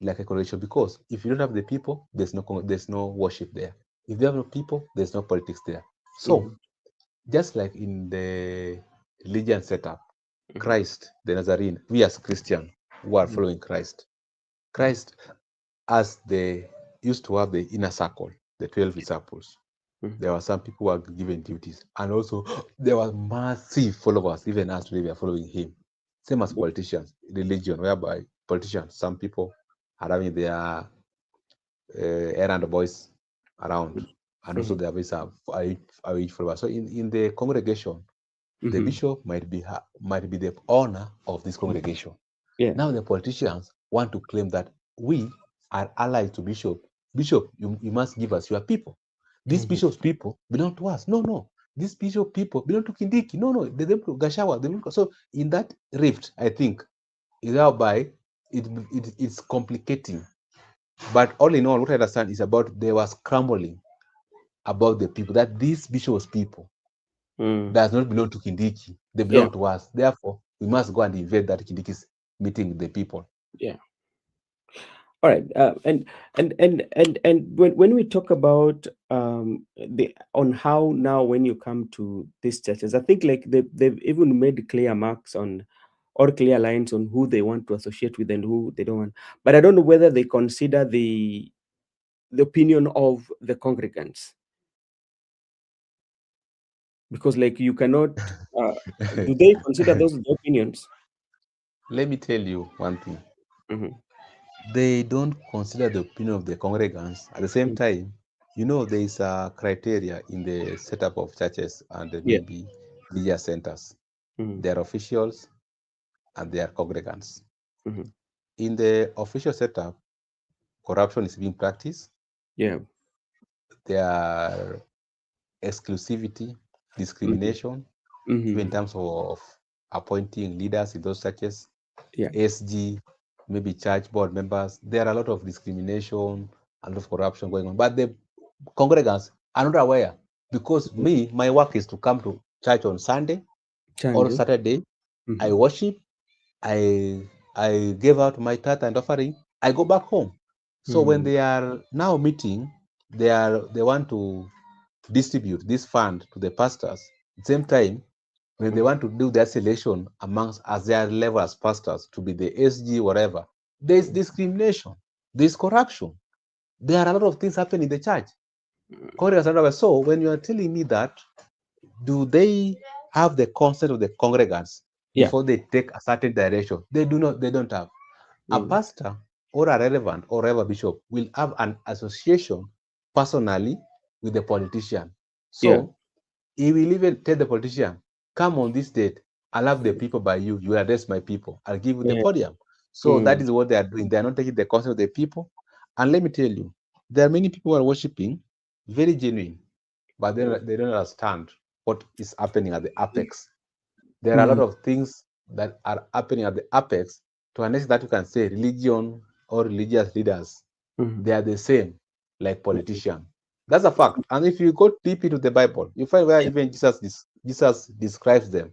like a correlation? Because if you don't have the people, there's no worship there. If you have no people, there's no politics there. So Mhm. just like in the religion setup, Mhm. Christ, the Nazarene, we as Christian who are Mhm. following Christ, Mhm. Christ, as they used to have the inner circle, the 12 disciples, Mhm. there were some people who were given duties, and also there were massive followers. Even as today, we are following him. Same as politicians, religion, whereby politicians, some people are having their errand boys around, and also Mhm. there is a huge follower. So in the congregation, the Mhm. bishop might be the owner of this Mhm. congregation. Yeah. Now the politicians want to claim that we are allied to bishop. Bishop, you must give us your people. These Mhm. bishop's people belong to us. No, no. These bishop people belong to Kindiki. No, no. They belong to Gachagua. So in that rift, I think, is whereby it's complicating. But all in all, what I understand is about they were scrambling about the people, that these bishops people does not belong to Kindiki. They belong to us. Therefore, we must go and invade that Kindiki's meeting with the people. Yeah. All right. And when we talk about on how now when you come to these churches, I think like they've even made clear marks on or clear lines on who they want to associate with and who they don't want. But I don't know whether they consider the opinion of the congregants, because like you cannot. Do they consider those the opinions? Let me tell you one thing. Mm-hmm. They don't consider the opinion of the congregants. At the same time, there is a criteria in the setup of churches and maybe media centers. Mm-hmm. They are officials and they are congregants. Mm-hmm. In the official setup, corruption is being practiced. Yeah. There are exclusivity, discrimination, even in terms of appointing leaders in those churches, SG, maybe church board members. There are a lot of discrimination and a lot of corruption going on. But the congregants are not aware, because my work is to come to church on Sunday or Saturday. I worship, I gave out my tithe and offering, I go back home. So when they are now meeting, they want to distribute this fund to the pastors. At the same time, when they want to do their selection amongst as their level as pastors to be the SG, whatever, there is discrimination, there is corruption. There are a lot of things happening in the church. So when you are telling me that, do they have the consent of the congregants before they take a certain direction? They do not. They don't have. A pastor or a relevant or reverend bishop will have an association personally with the politician. So he will even tell the politician, come on this date, I'll have the people by you, you address my people, I'll give you the podium. So that is what they are doing. They are not taking the consent of the people. And let me tell you, there are many people who are worshiping, very genuine, but they don't understand what is happening at the apex. There are a lot of things that are happening at the apex to an extent that you can say religion or religious leaders, they are the same like politicians. That's a fact. And if you go deep into the Bible, you find where even Jesus describes them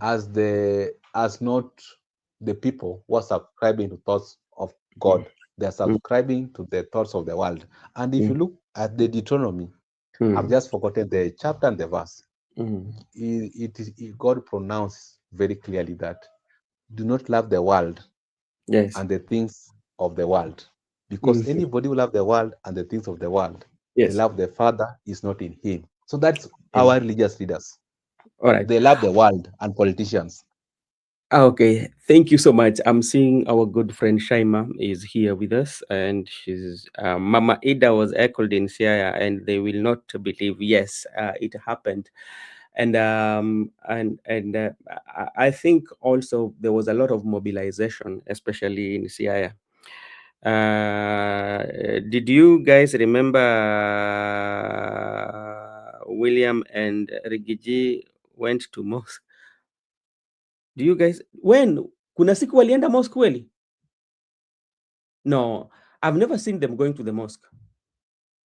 as not the people who are subscribing to thoughts of God. They are subscribing to the thoughts of the world. And if you look at the Deuteronomy, I've just forgotten the chapter and the verse. God pronounced very clearly that do not love the world and the things of the world, because anybody who love the world and the things of the world, the love of the Father is not in him. So that's our religious leaders. All right. They love the world and politicians. Okay, thank you so much. I'm seeing our good friend Shaima is here with us, and she's Mama Ida was echoed in Siaya, and they will not believe. Yes, it happened, and I think also there was a lot of mobilization, especially in Siaya. Did you guys remember William and Rigiji went to mosque? Do you guys kuna siku walienda mosque kweli? No, I've never seen them going to the mosque.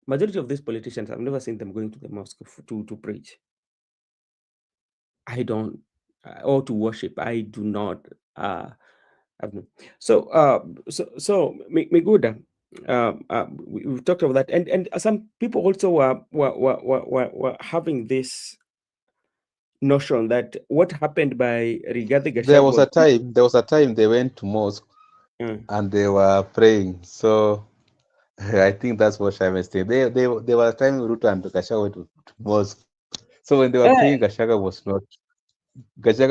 Majority of these politicians, I've never seen them going to the mosque to preach. I don't, or to worship. I do not. So Miguda, we've talked about that, and some people also were having this notion that what happened by Rigathi Gachagua. There was a time they went to mosque and they were praying. So I think that's what I was saying. They were trying Ruto and Gachagua to mosque. So when they were praying, Gachagua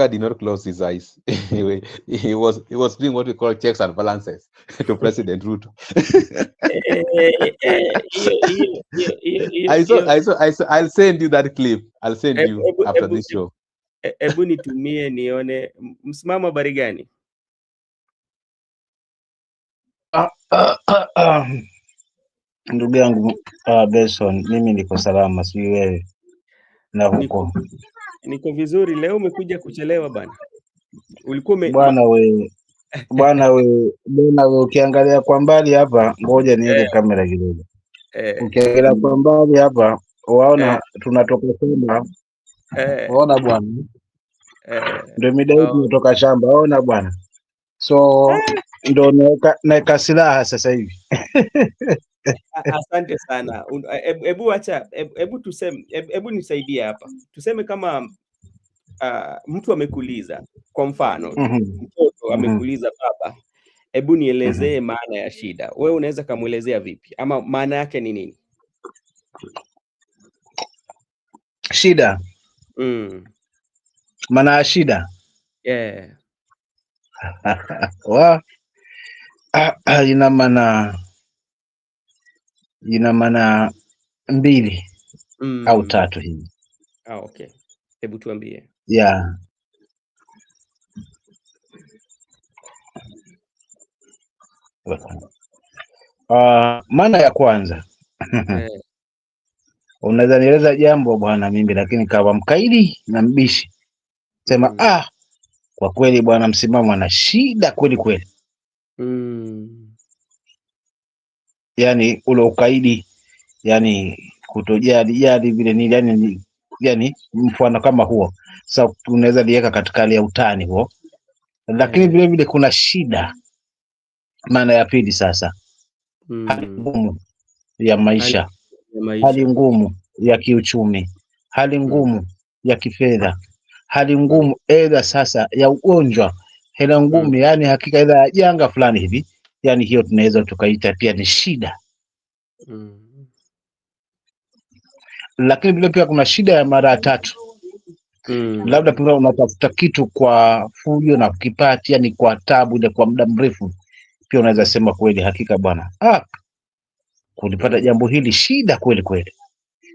did not close his eyes. he was doing what we call checks and balances to President Ruto. I'll send you that clip. I'll send you after this show. Ebu nitumie nione. Msimamo habari gani? Ndugu yangu Benson, mimi niko salama, sijui wewe na huko. Niko vizuri. Leo umekuja kuchelewa bana. Ulikuwa bwana wewe, bwana we ukiangalia kwa mbali hapa, ngoja niweke kamera kidogo. Ukiangalia kwa mbali hapa waona tunatoka shamba. Waona bwana, ndio mida hii tunatoka shamba. Waona bwana, so ndio naweka silaha sasa hivi. Asante sana. Hebu tuseme, hebu nisaidie hapa. Tuseme kama mtu amekuuliza, kwa mfano mtoto amekuuliza, baba, hebu nielezee maana ya shida. Wewe unaweza kumuelezea vipi, ama maana yake ni nini shida? Maana ya shida ina maana mbili au tatu hivi. Okay, hebu tuambie. Maana ya kwanza unaweza nieleza jambo bwana mimi, lakini kawa mkaidi na mbishi, sema kwa kweli bwana msimamo ana shida kweli kweli. Yani ule ukaidi, yani kutojali vile ni yani mfano kama huo. Sasa unaweza liweka katika hali ya utani huo, lakini vile vile kuna shida. Maana ya pili sasa, hali ngumu ya maisha, hali ngumu ya kiuchumi, hali ngumu ya kifedha, hali ngumu aidha sasa ya ugonjwa, hela ngumu yani hakika aidha ya janga fulani hivi, yani hiyo tunaweza tukaita pia ni shida. Lakini vile pia kuna shida ya mara tatu. Labda pia unatafuta kitu kwa fujo na kukipata, yani kwa tabu ile kwa muda mrefu, pia unaweza sema kweli hakika bwana kulipata jambo hili shida kweli kweli.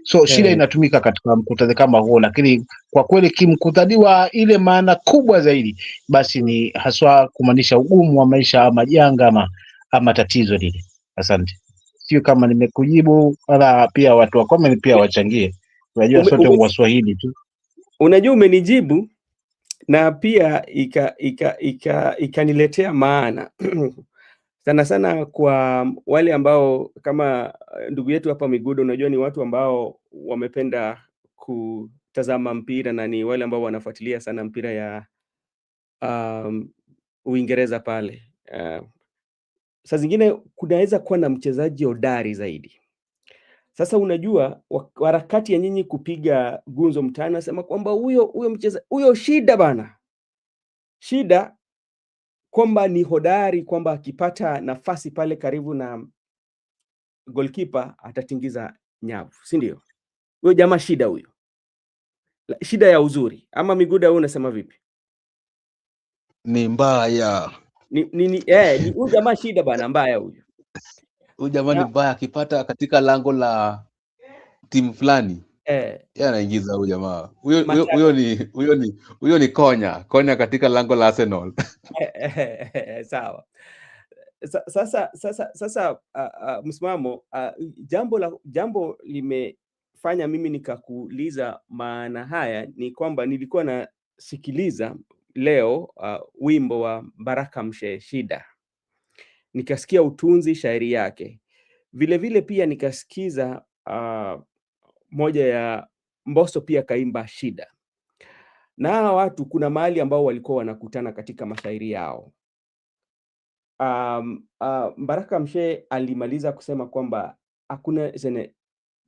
So shida inatumika katika mkutadhi kama huo, lakini kwa kweli kimkutadhiwa ile maana kubwa zaidi basi ni haswa kumaanisha ugumu wa maisha ama janga ama tatizo lile. Asante. Sio kama nimekujibu, wala pia watu wa comment pia wachangie. Unajua sote Waswahili tu. Unajua umenijibu na pia ikaniletea maana sana sana kwa wale ambao kama ndugu yetu hapa Migudo. Unajua ni watu ambao wamependa kutazama mpira na ni wale ambao wanafuatilia sana mpira ya Uingereza pale. Saa zingine kunaweza kuwa na mchezaji hodari zaidi. Sasa unajua harakati ya nyinyi kupiga gunzo mtaani, nasema kwamba huyo shida bana, shida kwamba ni hodari, kwamba akipata nafasi pale karibu na goalkeeper atatingiza nyavu, si ndio? Huyo jamaa shida huyo. Shida ya uzuri. Ama Miguda, wewe unasema vipi? Ni mbaya. Ni huyo jamaa shida bana, mbaya huyo. Huyo jamaa ni mbaya, akipata katika lango la timu fulani. Anaingiza huyo jamaa. Huyo ni konya katika lango la Arsenal. Sawa. Sasa msimamo, jambo limefanya mimi nikakuuliza maana haya ni kwamba nilikuwa nasikiliza leo wimbo wa Baraka Mshe Shida, nikasikia utunzi shairi yake, vile vile pia nikasikiza moja ya Mbosso pia kaimba shida, na hawa watu kuna mahali ambao walikuwa wanakutana katika mashairi yao. Baraka Mshe alimaliza kusema kwamba hakuna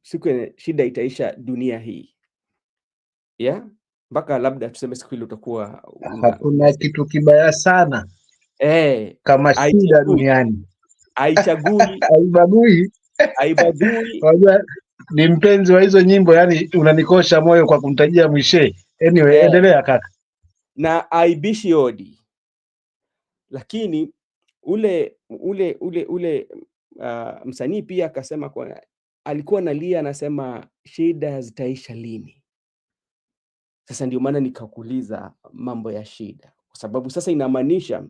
siku shida itaisha dunia hii, mpaka labda tuseme siku ile utakuwa hakuna kitu kibaya sana kama shida duniani. Haichagui, haibagui. Unajua ni mpenzi wa hizo nyimbo, yani unanikosha moyo kwa kumtajia Mwishe. Anyway, endelea kaka. Na aibishi odi, lakini ule msanii pia akasema kwa alikuwa analia, anasema shida zitaisha lini? Sasa ndio maana nikakuuliza mambo ya shida, kwa sababu sasa inamaanisha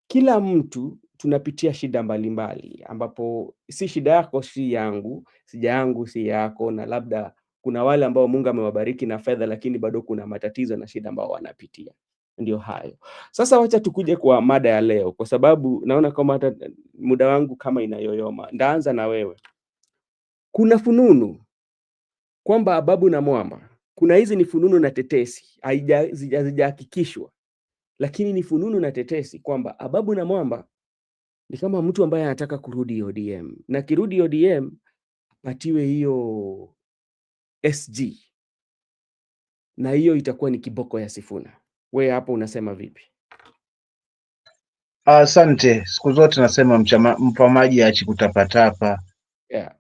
kila mtu tunapitia shida mbalimbali, ambapo si shida yako si yangu, shida yangu si yako, na labda kuna wale ambao Mungu amewabariki na fedha, lakini bado kuna matatizo na shida ambao wanapitia. Ndio hayo. Sasa wacha tukuje kwa mada ya leo, kwa sababu naona kama hata muda wangu kama inayoyoma. Ndaanza na wewe. Kuna fununu kwamba Ababu na Mwamba, kuna hizi ni fununu na tetesi, hazijahakikishwa, lakini ni fununu na tetesi kwamba Ababu na Mwamba ni kama mtu ambaye anataka kurudi ODM, na kirudi ODM apatiwe hiyo SG, na hiyo itakuwa ni kiboko ya Sifuna. Wewe hapo unasema vipi? Asante. Siku zote nasema mpamaji achi kutapatapa. Yeah.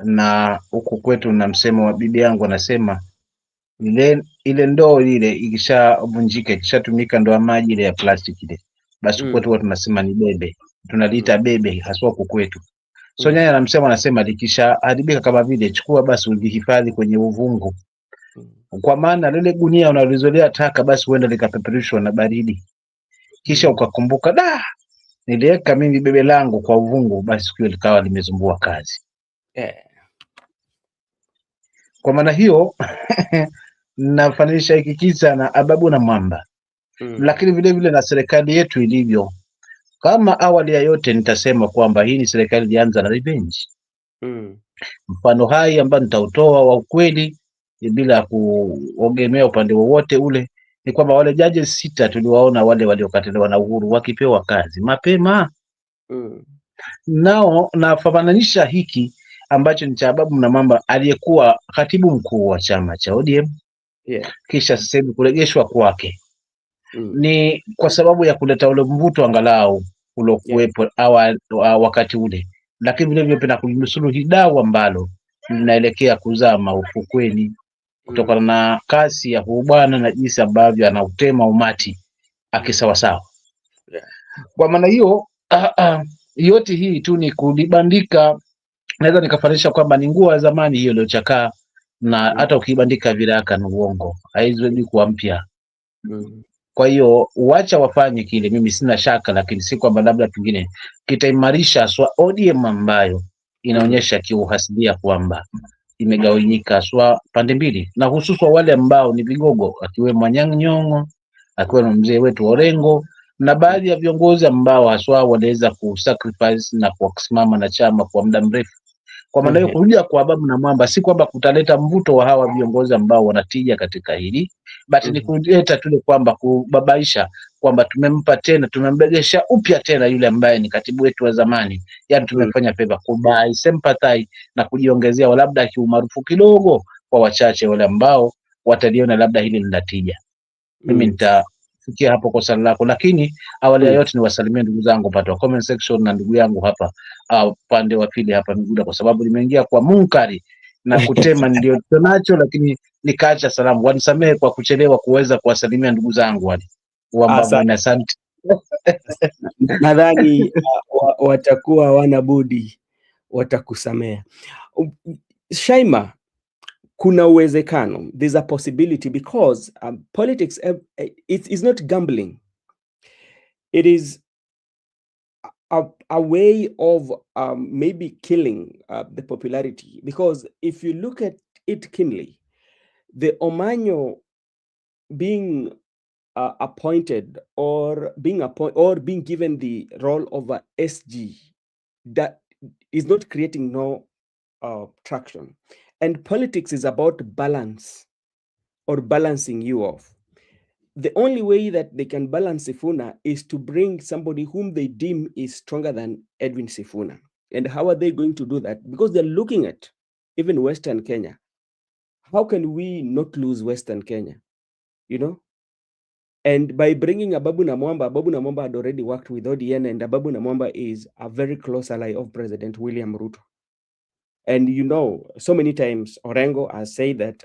Na huku kwetu na msemo wa bibi yangu anasema ile ndoo ile ikishavunjika, ikishatumika ndoo ya maji ile ya plastiki ile, basi kwetu huwa tunasema ni bebe, tunaliita bebe haswa huku kwetu. So nyanya na msemo anasema likishaharibika kama vile, chukua basi ulihifadhi kwenye uvungu, kwa maana lile gunia unalizolea taka basi huenda likapeperushwa na baridi, kisha ukakumbuka, da, niliweka mimi bebe langu kwa uvungu, basi siku hiyo likawa limezumbua kazi. Kwa maana hiyo nafanisha hiki kisa na Ababu na Mwamba. Lakini vile vile na serikali yetu ilivyo. Kama awali ya yote nitasema kwamba hii ni serikali ilianza na revenge. Mfano hai ambao nitautoa wa ukweli bila kuogemea upande wowote ule ni kwamba wale judges 6 tuliwaona wale waliokataliwa na Uhuru wakipewa kazi mapema. Nao nafananisha hiki ambacho ni cha Ababu na Mwamba aliyekuwa katibu mkuu wa chama cha ODM, kisha sasa hivi kuregeshwa kwake ni kwa sababu ya kuleta ule mvuto angalau uliokuwepo wakati ule, lakini vile vile pia kunusuru hidau ambalo linaelekea kuzama ufukweni kutokana na kasi ya huu bwana na jinsi ambavyo anautema umati akisawasawa. Kwa maana hiyo yote hii tu ni kulibandika, naweza nikafanisha kwamba ni nguo ya zamani hiyo iliyochakaa, na hata ukibandika viraka ni uongo, haiwezi kuwa mpya. Kwa hiyo wacha wafanye kile, mimi sina shaka, lakini si kwamba labda pengine kitaimarisha swa ODM ambayo inaonyesha kiuhasilia kwamba imegawanyika swa pande mbili, na hususan wale ambao ni vigogo, akiwemo Anyang' Nyong'o, akiwemo mzee wetu Orengo na baadhi ya viongozi ambao haswa waliweza kusacrifice na kusimama na chama kwa muda mrefu. Kwa maana hiyo kurudia kwa Ababu na Mwamba si kwamba kutaleta mvuto wa hawa viongozi ambao wanatija katika hili, but ni kuleta tule kwamba kubabaisha kwamba tumempa tena, tumembegesha upya tena yule ambaye ni katibu wetu wa zamani, yani tumefanya favor kubai sympathy na kujiongezea labda kiumaarufu kidogo kwa wachache wale ambao wataliona labda hili linatija. Mimi nitafikia hapo kwa swali lako, lakini awali ya yote ni wasalimie ndugu zangu pata wa comment section na ndugu yangu hapa upande wa pili hapa Miguda, kwa sababu nimeingia kwa munkari na kutema ndio tunacho, lakini nikaacha salamu. Wanisamehe kwa kuchelewa kuweza kuwasalimia ndugu zangu wale ambao ni asante. Nadhani watakuwa wana budi, watakusamea. Shaima, kuna uwezekano, there's a possibility, because politics is not gambling. It is a way of maybe killing the popularity, because if you look at it keenly, the Omanyo being appointed or being given the role of a SG, that is not creating no traction. And politics is about balance or balancing you off. The only way that they can balance Sifuna is to bring somebody whom they deem is stronger than Edwin Sifuna. And how are they going to do that? Because they're looking at even Western Kenya. How can we not lose Western Kenya? You know? And by bringing Ababu na Mwamba had already worked with ODN, and Ababu na Mwamba is a very close ally of President William Ruto. And you know, so many times Orengo has said that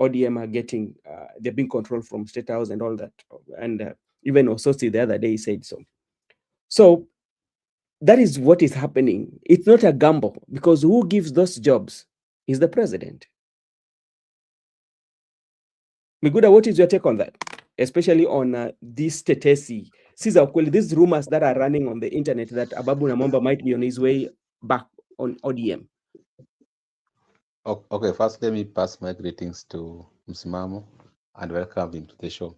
ODM are getting, they're being controlled from State House and all that. And even Ososi the other day said so. So that is what is happening. It's not a gamble, because who gives those jobs is the president. Miguda, what is your take on that? Especially on this tetesi, these rumors that are running on the internet that Ababu na Mwamba might be on his way back on ODM. Okay, first let me pass my greetings to Msimamo and welcome him to the show.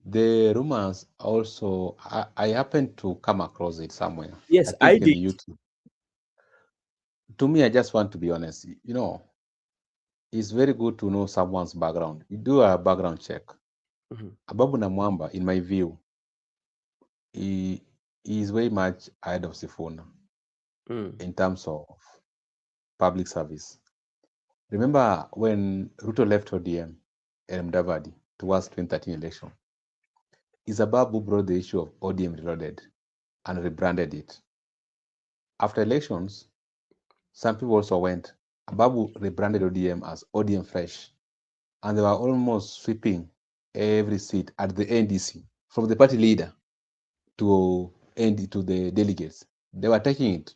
The rumors also, I happened to come across it somewhere. Yes, I I think in did. YouTube. To me, I just want to be honest. It's very good to know someone's background. You do a background check. Ababu Namwamba, in my view, he is very much ahead of Sifuna in terms of public service. Remember when Ruto left ODM and Mudavadi towards 2013 election, it's Ababu brought the issue of ODM Reloaded and rebranded it. After elections, some people also went. Ababu rebranded ODM as ODM Fresh, and they were almost sweeping every seat at the NDC from the party leader to the delegates. They were taking it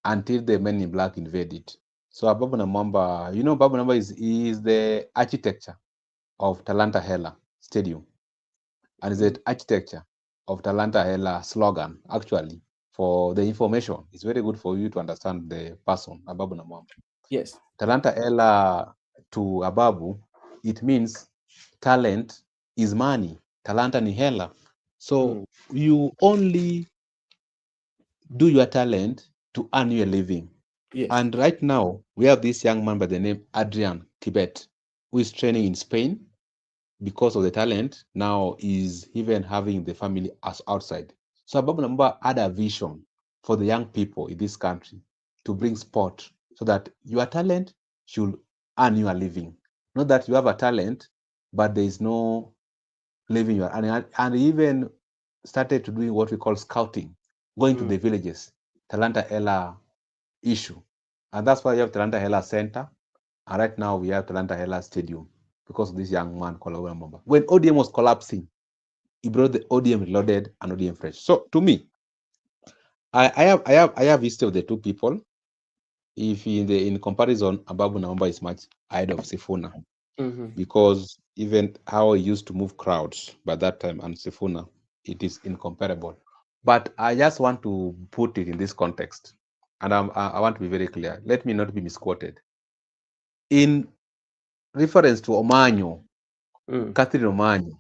until the men in black invaded. So Ababu Namwamba, Ababu Namwamba is the architecture of Talanta Hela Stadium, and is the architecture of Talanta Hela slogan, actually, for the information. It's very good for you to understand the person, Ababu Namwamba. Yes. Talanta Hela to Ababu, it means talent is money. Talanta ni hela. So you only do your talent to earn your living. Yes. And right now, we have this young man by the name Adrian Tibet, who is training in Spain because of the talent. Now is even having the family as outside. So Ababu Namwamba had a vision for the young people in this country to bring sport so that your talent should earn you a living. Not that you have a talent, but there is no living your, and even started to doing what we call scouting, going to the villages, Talanta Hela issue. And that's why you have Talanta Hela Center. And right now we have Talanta Hela Stadium because of this young man called Ababu Namwamba. When ODM was collapsing, he brought the ODM Reloaded and ODM Fresh. So to me, I have history of the two people. If in comparison, Ababu Namwamba is much ahead of Sifuna, because even how he used to move crowds by that time and Sifuna, it is incomparable. But I just want to put it in this context, and I want to be very clear. Let me not be misquoted. In reference to Omanyo, Catherine Omanyo,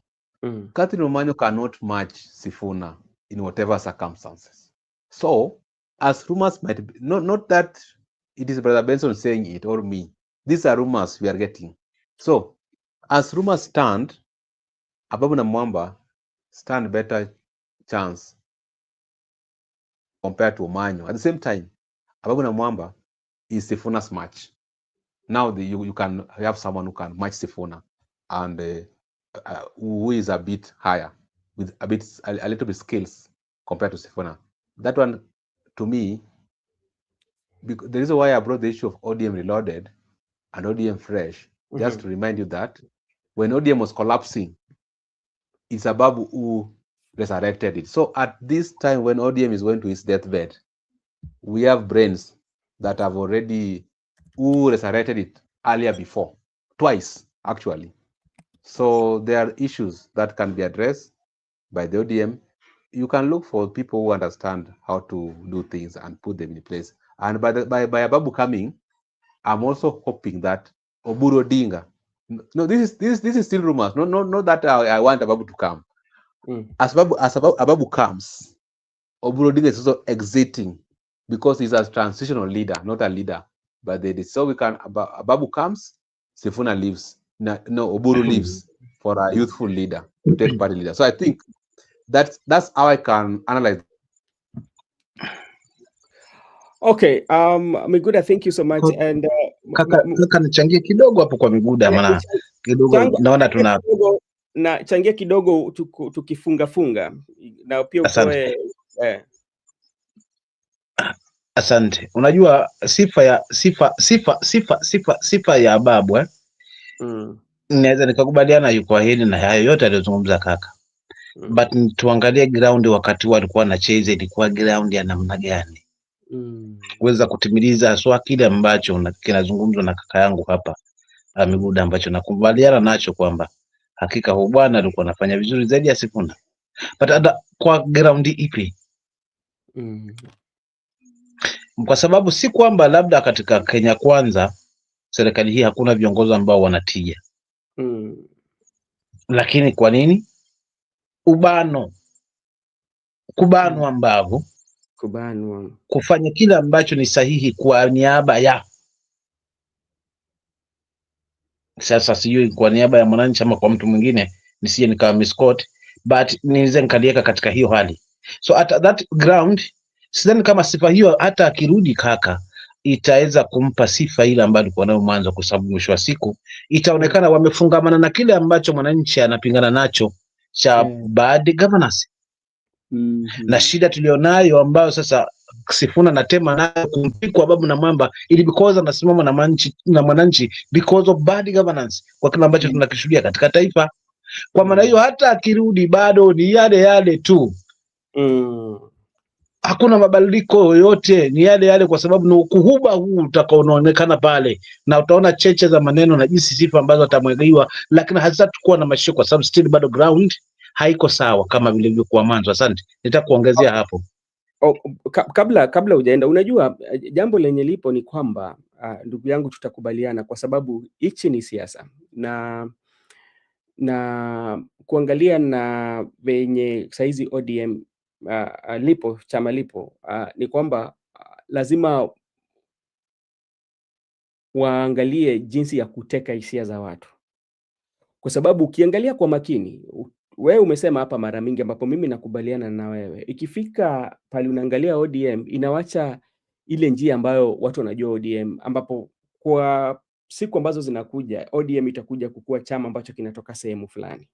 Catherine Omanyo cannot match Sifuna in whatever circumstances. So, as rumors might be, not that it is Brother Benson saying it or me. These are rumors we are getting. So, as rumors stand, Ababu Namwamba stand better chance compared to Omanyo. At the same time, Ababu Namwamba is Sifuna's match. Now you can have someone who can match Sifuna and who is a bit higher with a little bit skills compared to Sifuna. That one, to me, because the reason why I brought the issue of ODM Reloaded and ODM Fresh, just to remind you that when ODM was collapsing, it's Ababu who resurrected it. So at this time when ODM is going to its deathbed, we have brains that have already who resurrected it earlier before, twice actually. So there are issues that can be addressed by the ODM. You can look for people who understand how to do things and put them in place. And by Ababu coming, I'm also hoping that Oburu Odinga. No, this is still rumors. No, that I want Ababu to come. As Ababu comes, Oburu Odinga is also exiting because he's a transitional leader, not a leader. But so we can Ababu comes, Sifuna leaves. No, Oburu leaves for a youthful leader to take party leader. So I think that's how I can analyze. Okay, Miguda, thank you so much. And kaka nichangie kidogo hapo kwa Miguda, maana kidogo naona tuna na changia kidogo tukifunga na pia utoe Asante. Unajua sifa ya Ababu naweza nikakubaliana yuko hili na hayo yote aliyozungumza kaka. But tuangalie ground wakati walikuwa wanacheza ilikuwa ground ya namna gani? Kuweza kutimiliza swa kile ambacho kinazungumzwa na kaka yangu hapa Miguda, ambacho nakubaliana nacho kwamba hakika huyu bwana alikuwa anafanya vizuri zaidi ya Sifuna. But hata kwa ground ipi? Kwa sababu si kwamba labda katika Kenya Kwanza serikali hii hakuna viongozi ambao wanatija. Lakini kwa nini kubanwa mbavu, kufanya kile ambacho ni sahihi kwa niaba ya, sasa sijui kwa niaba ya mwananchi ama kwa mtu mwingine, nisije nikawa misquote, but niweze nikalieka katika hiyo hali. So at that ground, sidhani kama sifa hiyo hata akirudi kaka itaweza kumpa sifa ile ambayo alikuwa nayo mwanzo, kwa sababu mwisho wa siku itaonekana wamefungamana na kile ambacho mwananchi anapingana nacho cha bad governance. Na shida tulionayo ambayo sasa Sifuna na tema nayo kumpikwa babu na mwamba, ili because anasimama na mwananchi because of bad governance, kwa kile ambacho tunakishuhudia katika taifa. Kwa maana hiyo hata akirudi bado ni yale yale tu, hakuna mabadiliko yoyote, ni yale yale, kwa sababu ni ukuhuba huu utakaoonekana pale, na utaona cheche za maneno na jinsi sifa ambazo atamwagiwa, lakini hazitakuwa na mashiko, kwa sababu still bado ground haiko sawa kama vilivyokuwa mwanzo. Asante, nitakuongezea hapo. Kabla hujaenda, unajua jambo lenye lipo ni kwamba ndugu yangu, tutakubaliana kwa sababu hichi ni siasa na kuangalia na venye saizi ODM lipo chama lipo, ni kwamba lazima waangalie jinsi ya kuteka hisia za watu, kwa sababu ukiangalia kwa makini, wewe umesema hapa mara mingi, ambapo mimi nakubaliana na wewe, ikifika pale unaangalia ODM inawacha ile njia ambayo watu wanajua ODM, ambapo kwa siku ambazo zinakuja ODM itakuja kukua chama ambacho kinatoka sehemu fulani,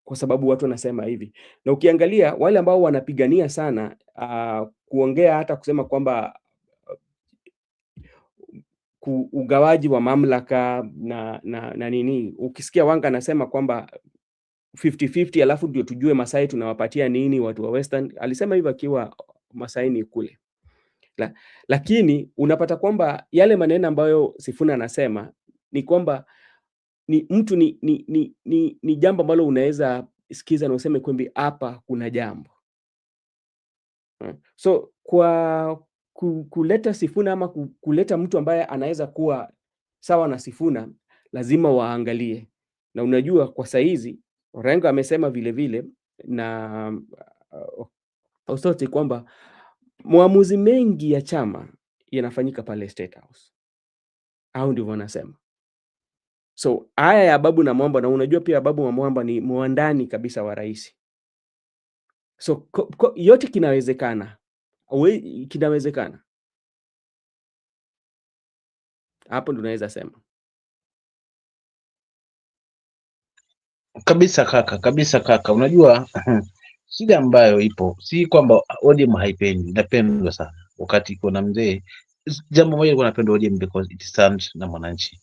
kwa sababu watu wanasema hivi. Na ukiangalia wale ambao wanapigania sana kuongea hata kusema kwamba ugawaji wa mamlaka na nini, ukisikia Wanga anasema kwamba 50-50 alafu ndio tujue Masai tunawapatia nini watu wa Western. Alisema hivyo akiwa Masai ni kule. Lakini unapata kwamba yale maneno ambayo Sifuna anasema ni kwamba ni mtu ni jambo ambalo unaweza sikiza na useme kwamba hapa kuna jambo. So kwa kuleta Sifuna ama kuleta mtu ambaye anaweza kuwa sawa na Sifuna, lazima waangalie. Na unajua kwa saizi Orengo amesema vile vile na Osoti kwamba muamuzi mengi ya chama yanafanyika pale State House, au ndivyo wanasema. So haya ya Babu na Mwamba, na unajua pia Babu na Mwamba ni mwandani kabisa wa rais. So yote kinawezekana, kinawezekana. Hapo ndo naweza sema kabisa kaka. Unajua shida ambayo ipo si kwamba ODM haipendi, inapendwa sana. Wakati iko na mzee, jambo moja liko napenda ODM because it stands na mwananchi.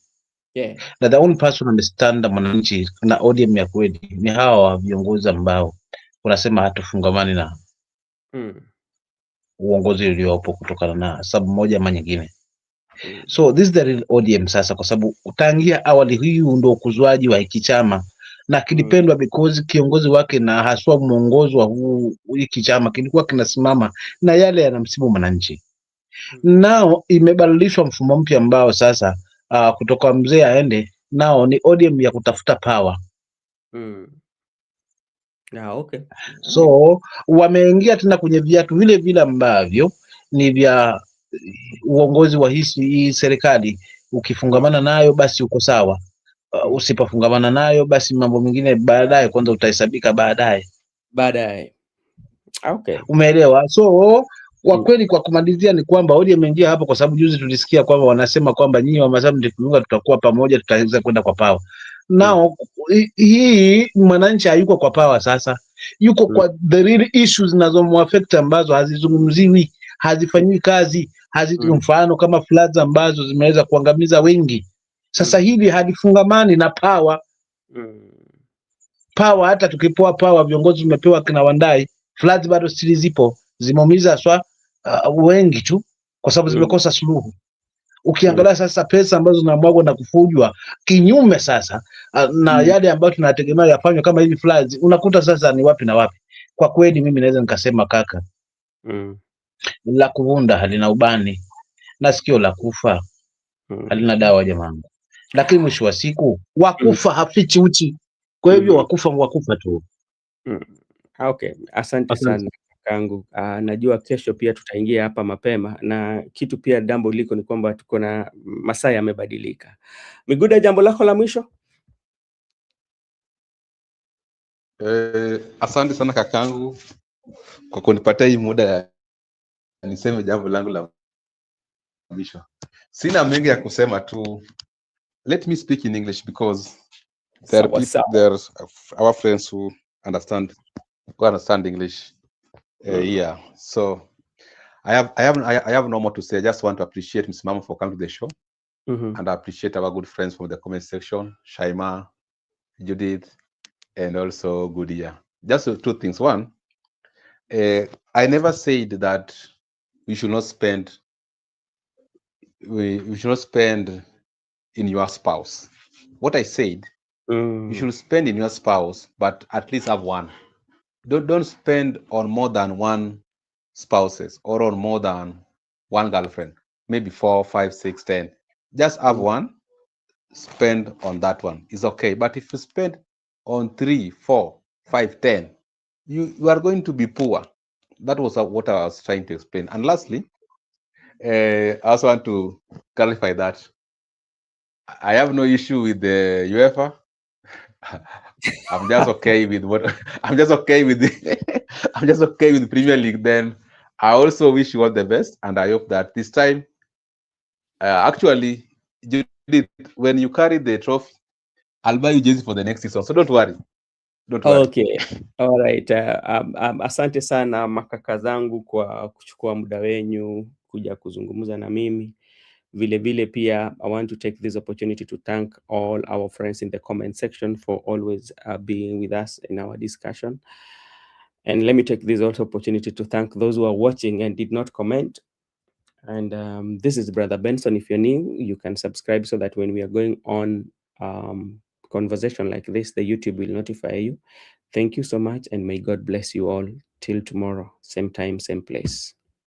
Na the only person understand na mwananchi na ODM ya kweli ni hawa viongozi ambao unasema hatufungamani na uongozi uliopo kutokana na sababu moja ama nyingine. So this is the real ODM sasa, kwa sababu utangia awali hii ndio ukuzwaji wa hiki chama na kilipendwa because kiongozi wake na haswa mwongozo wa hiki chama kilikuwa kinasimama na yale yanamsibu mwananchi. Nao imebadilishwa mfumo mpya ambao sasa kutoka mzee aende nao ni ODM ya kutafuta power. Okay. So wameingia tena kwenye viatu vile vile ambavyo ni vya uongozi wa hii serikali. Ukifungamana nayo basi uko sawa, usipofungamana nayo basi mambo mengine baadaye, kwanza utahesabika baadaye. Okay. Umeelewa? So kwa kweli kwa kumalizia ni kwamba ODM imeingia hapo kwa sababu juzi tulisikia kwamba wanasema kwamba nyinyi wa Masabu tukiunga tutakuwa pamoja, tutaweza kwenda kwa power. Nao hii mwananchi hayuko kwa power sasa, yuko kwa the real issues zinazomwaffect ambazo hazizungumziwi, hazifanyiwi kazi, mfano kama floods ambazo zimeweza kuangamiza wengi. Sasa hili halifungamani na power. Power hata tukipoa power, viongozi tumepewa kina Wandai, floods bado still zipo, zimeumiza wengi tu kwa sababu zimekosa suluhu. Ukiangalia sasa pesa ambazo zinamwagwa na kufujwa kinyume sasa na yale ambayo tunategemea yafanywe kama hivi floods, unakuta sasa ni wapi na wapi. Kwa kweli mimi naweza nikasema kaka, la kuvunda halina ubani na sikio la kufa halina dawa jamani. Lakini mwisho wa siku wakufa hafichi uchi, kwa hivyo wakufa tu. Okay, asante sana kangu. Najua kesho pia tutaingia hapa mapema, na kitu pia jambo liko ni kwamba tuko na masaa yamebadilika. Miguda, jambo lako la mwisho? Asante sana kakangu kwa kunipatia hii muda ya niseme jambo langu la mwisho. Sina mengi ya kusema tu. Let me speak in English because there are people, there's our friends who understand English. Yeah. So I have no more to say. I just want to appreciate Ms. Mama for coming to the show. And I appreciate our good friends from the comment section, Shaima, Judith, and also Goodia. Just two things. One, I never said that we should not spend in your spouse. What I said, you should spend in your spouse, but at least have one. Don't spend on more than one spouses or on more than one girlfriend. Maybe 4, 5, 6, 10. Just have one. Spend on that one. It's okay. But if you spend on 3, 4, 5, 10, you are going to be poor. That was what I was trying to explain. And lastly, I also want to clarify that I have no issue with the UEFA. I'm just okay with what I'm just okay with the I'm just okay with the Premier League. Then I also wish you all the best, and I hope that this time, actually, Judith, when you carry the trophy, I'll buy you jersey for the next season. So don't worry. Don't worry. Okay. All right. Asante sana makaka zangu kwa kuchukua muda wenyu kuja kuzungumza na mimi. Vile vile pia I want to take this opportunity to thank all our friends in the comment section for always being with us in our discussion. And let me take this also opportunity to thank those who are watching and did not comment. And this is Brother Benson. If you're new, you can subscribe so that when we are going on conversation like this, the YouTube will notify you. Thank you so much, and may God bless you all. Till tomorrow, same time, same place.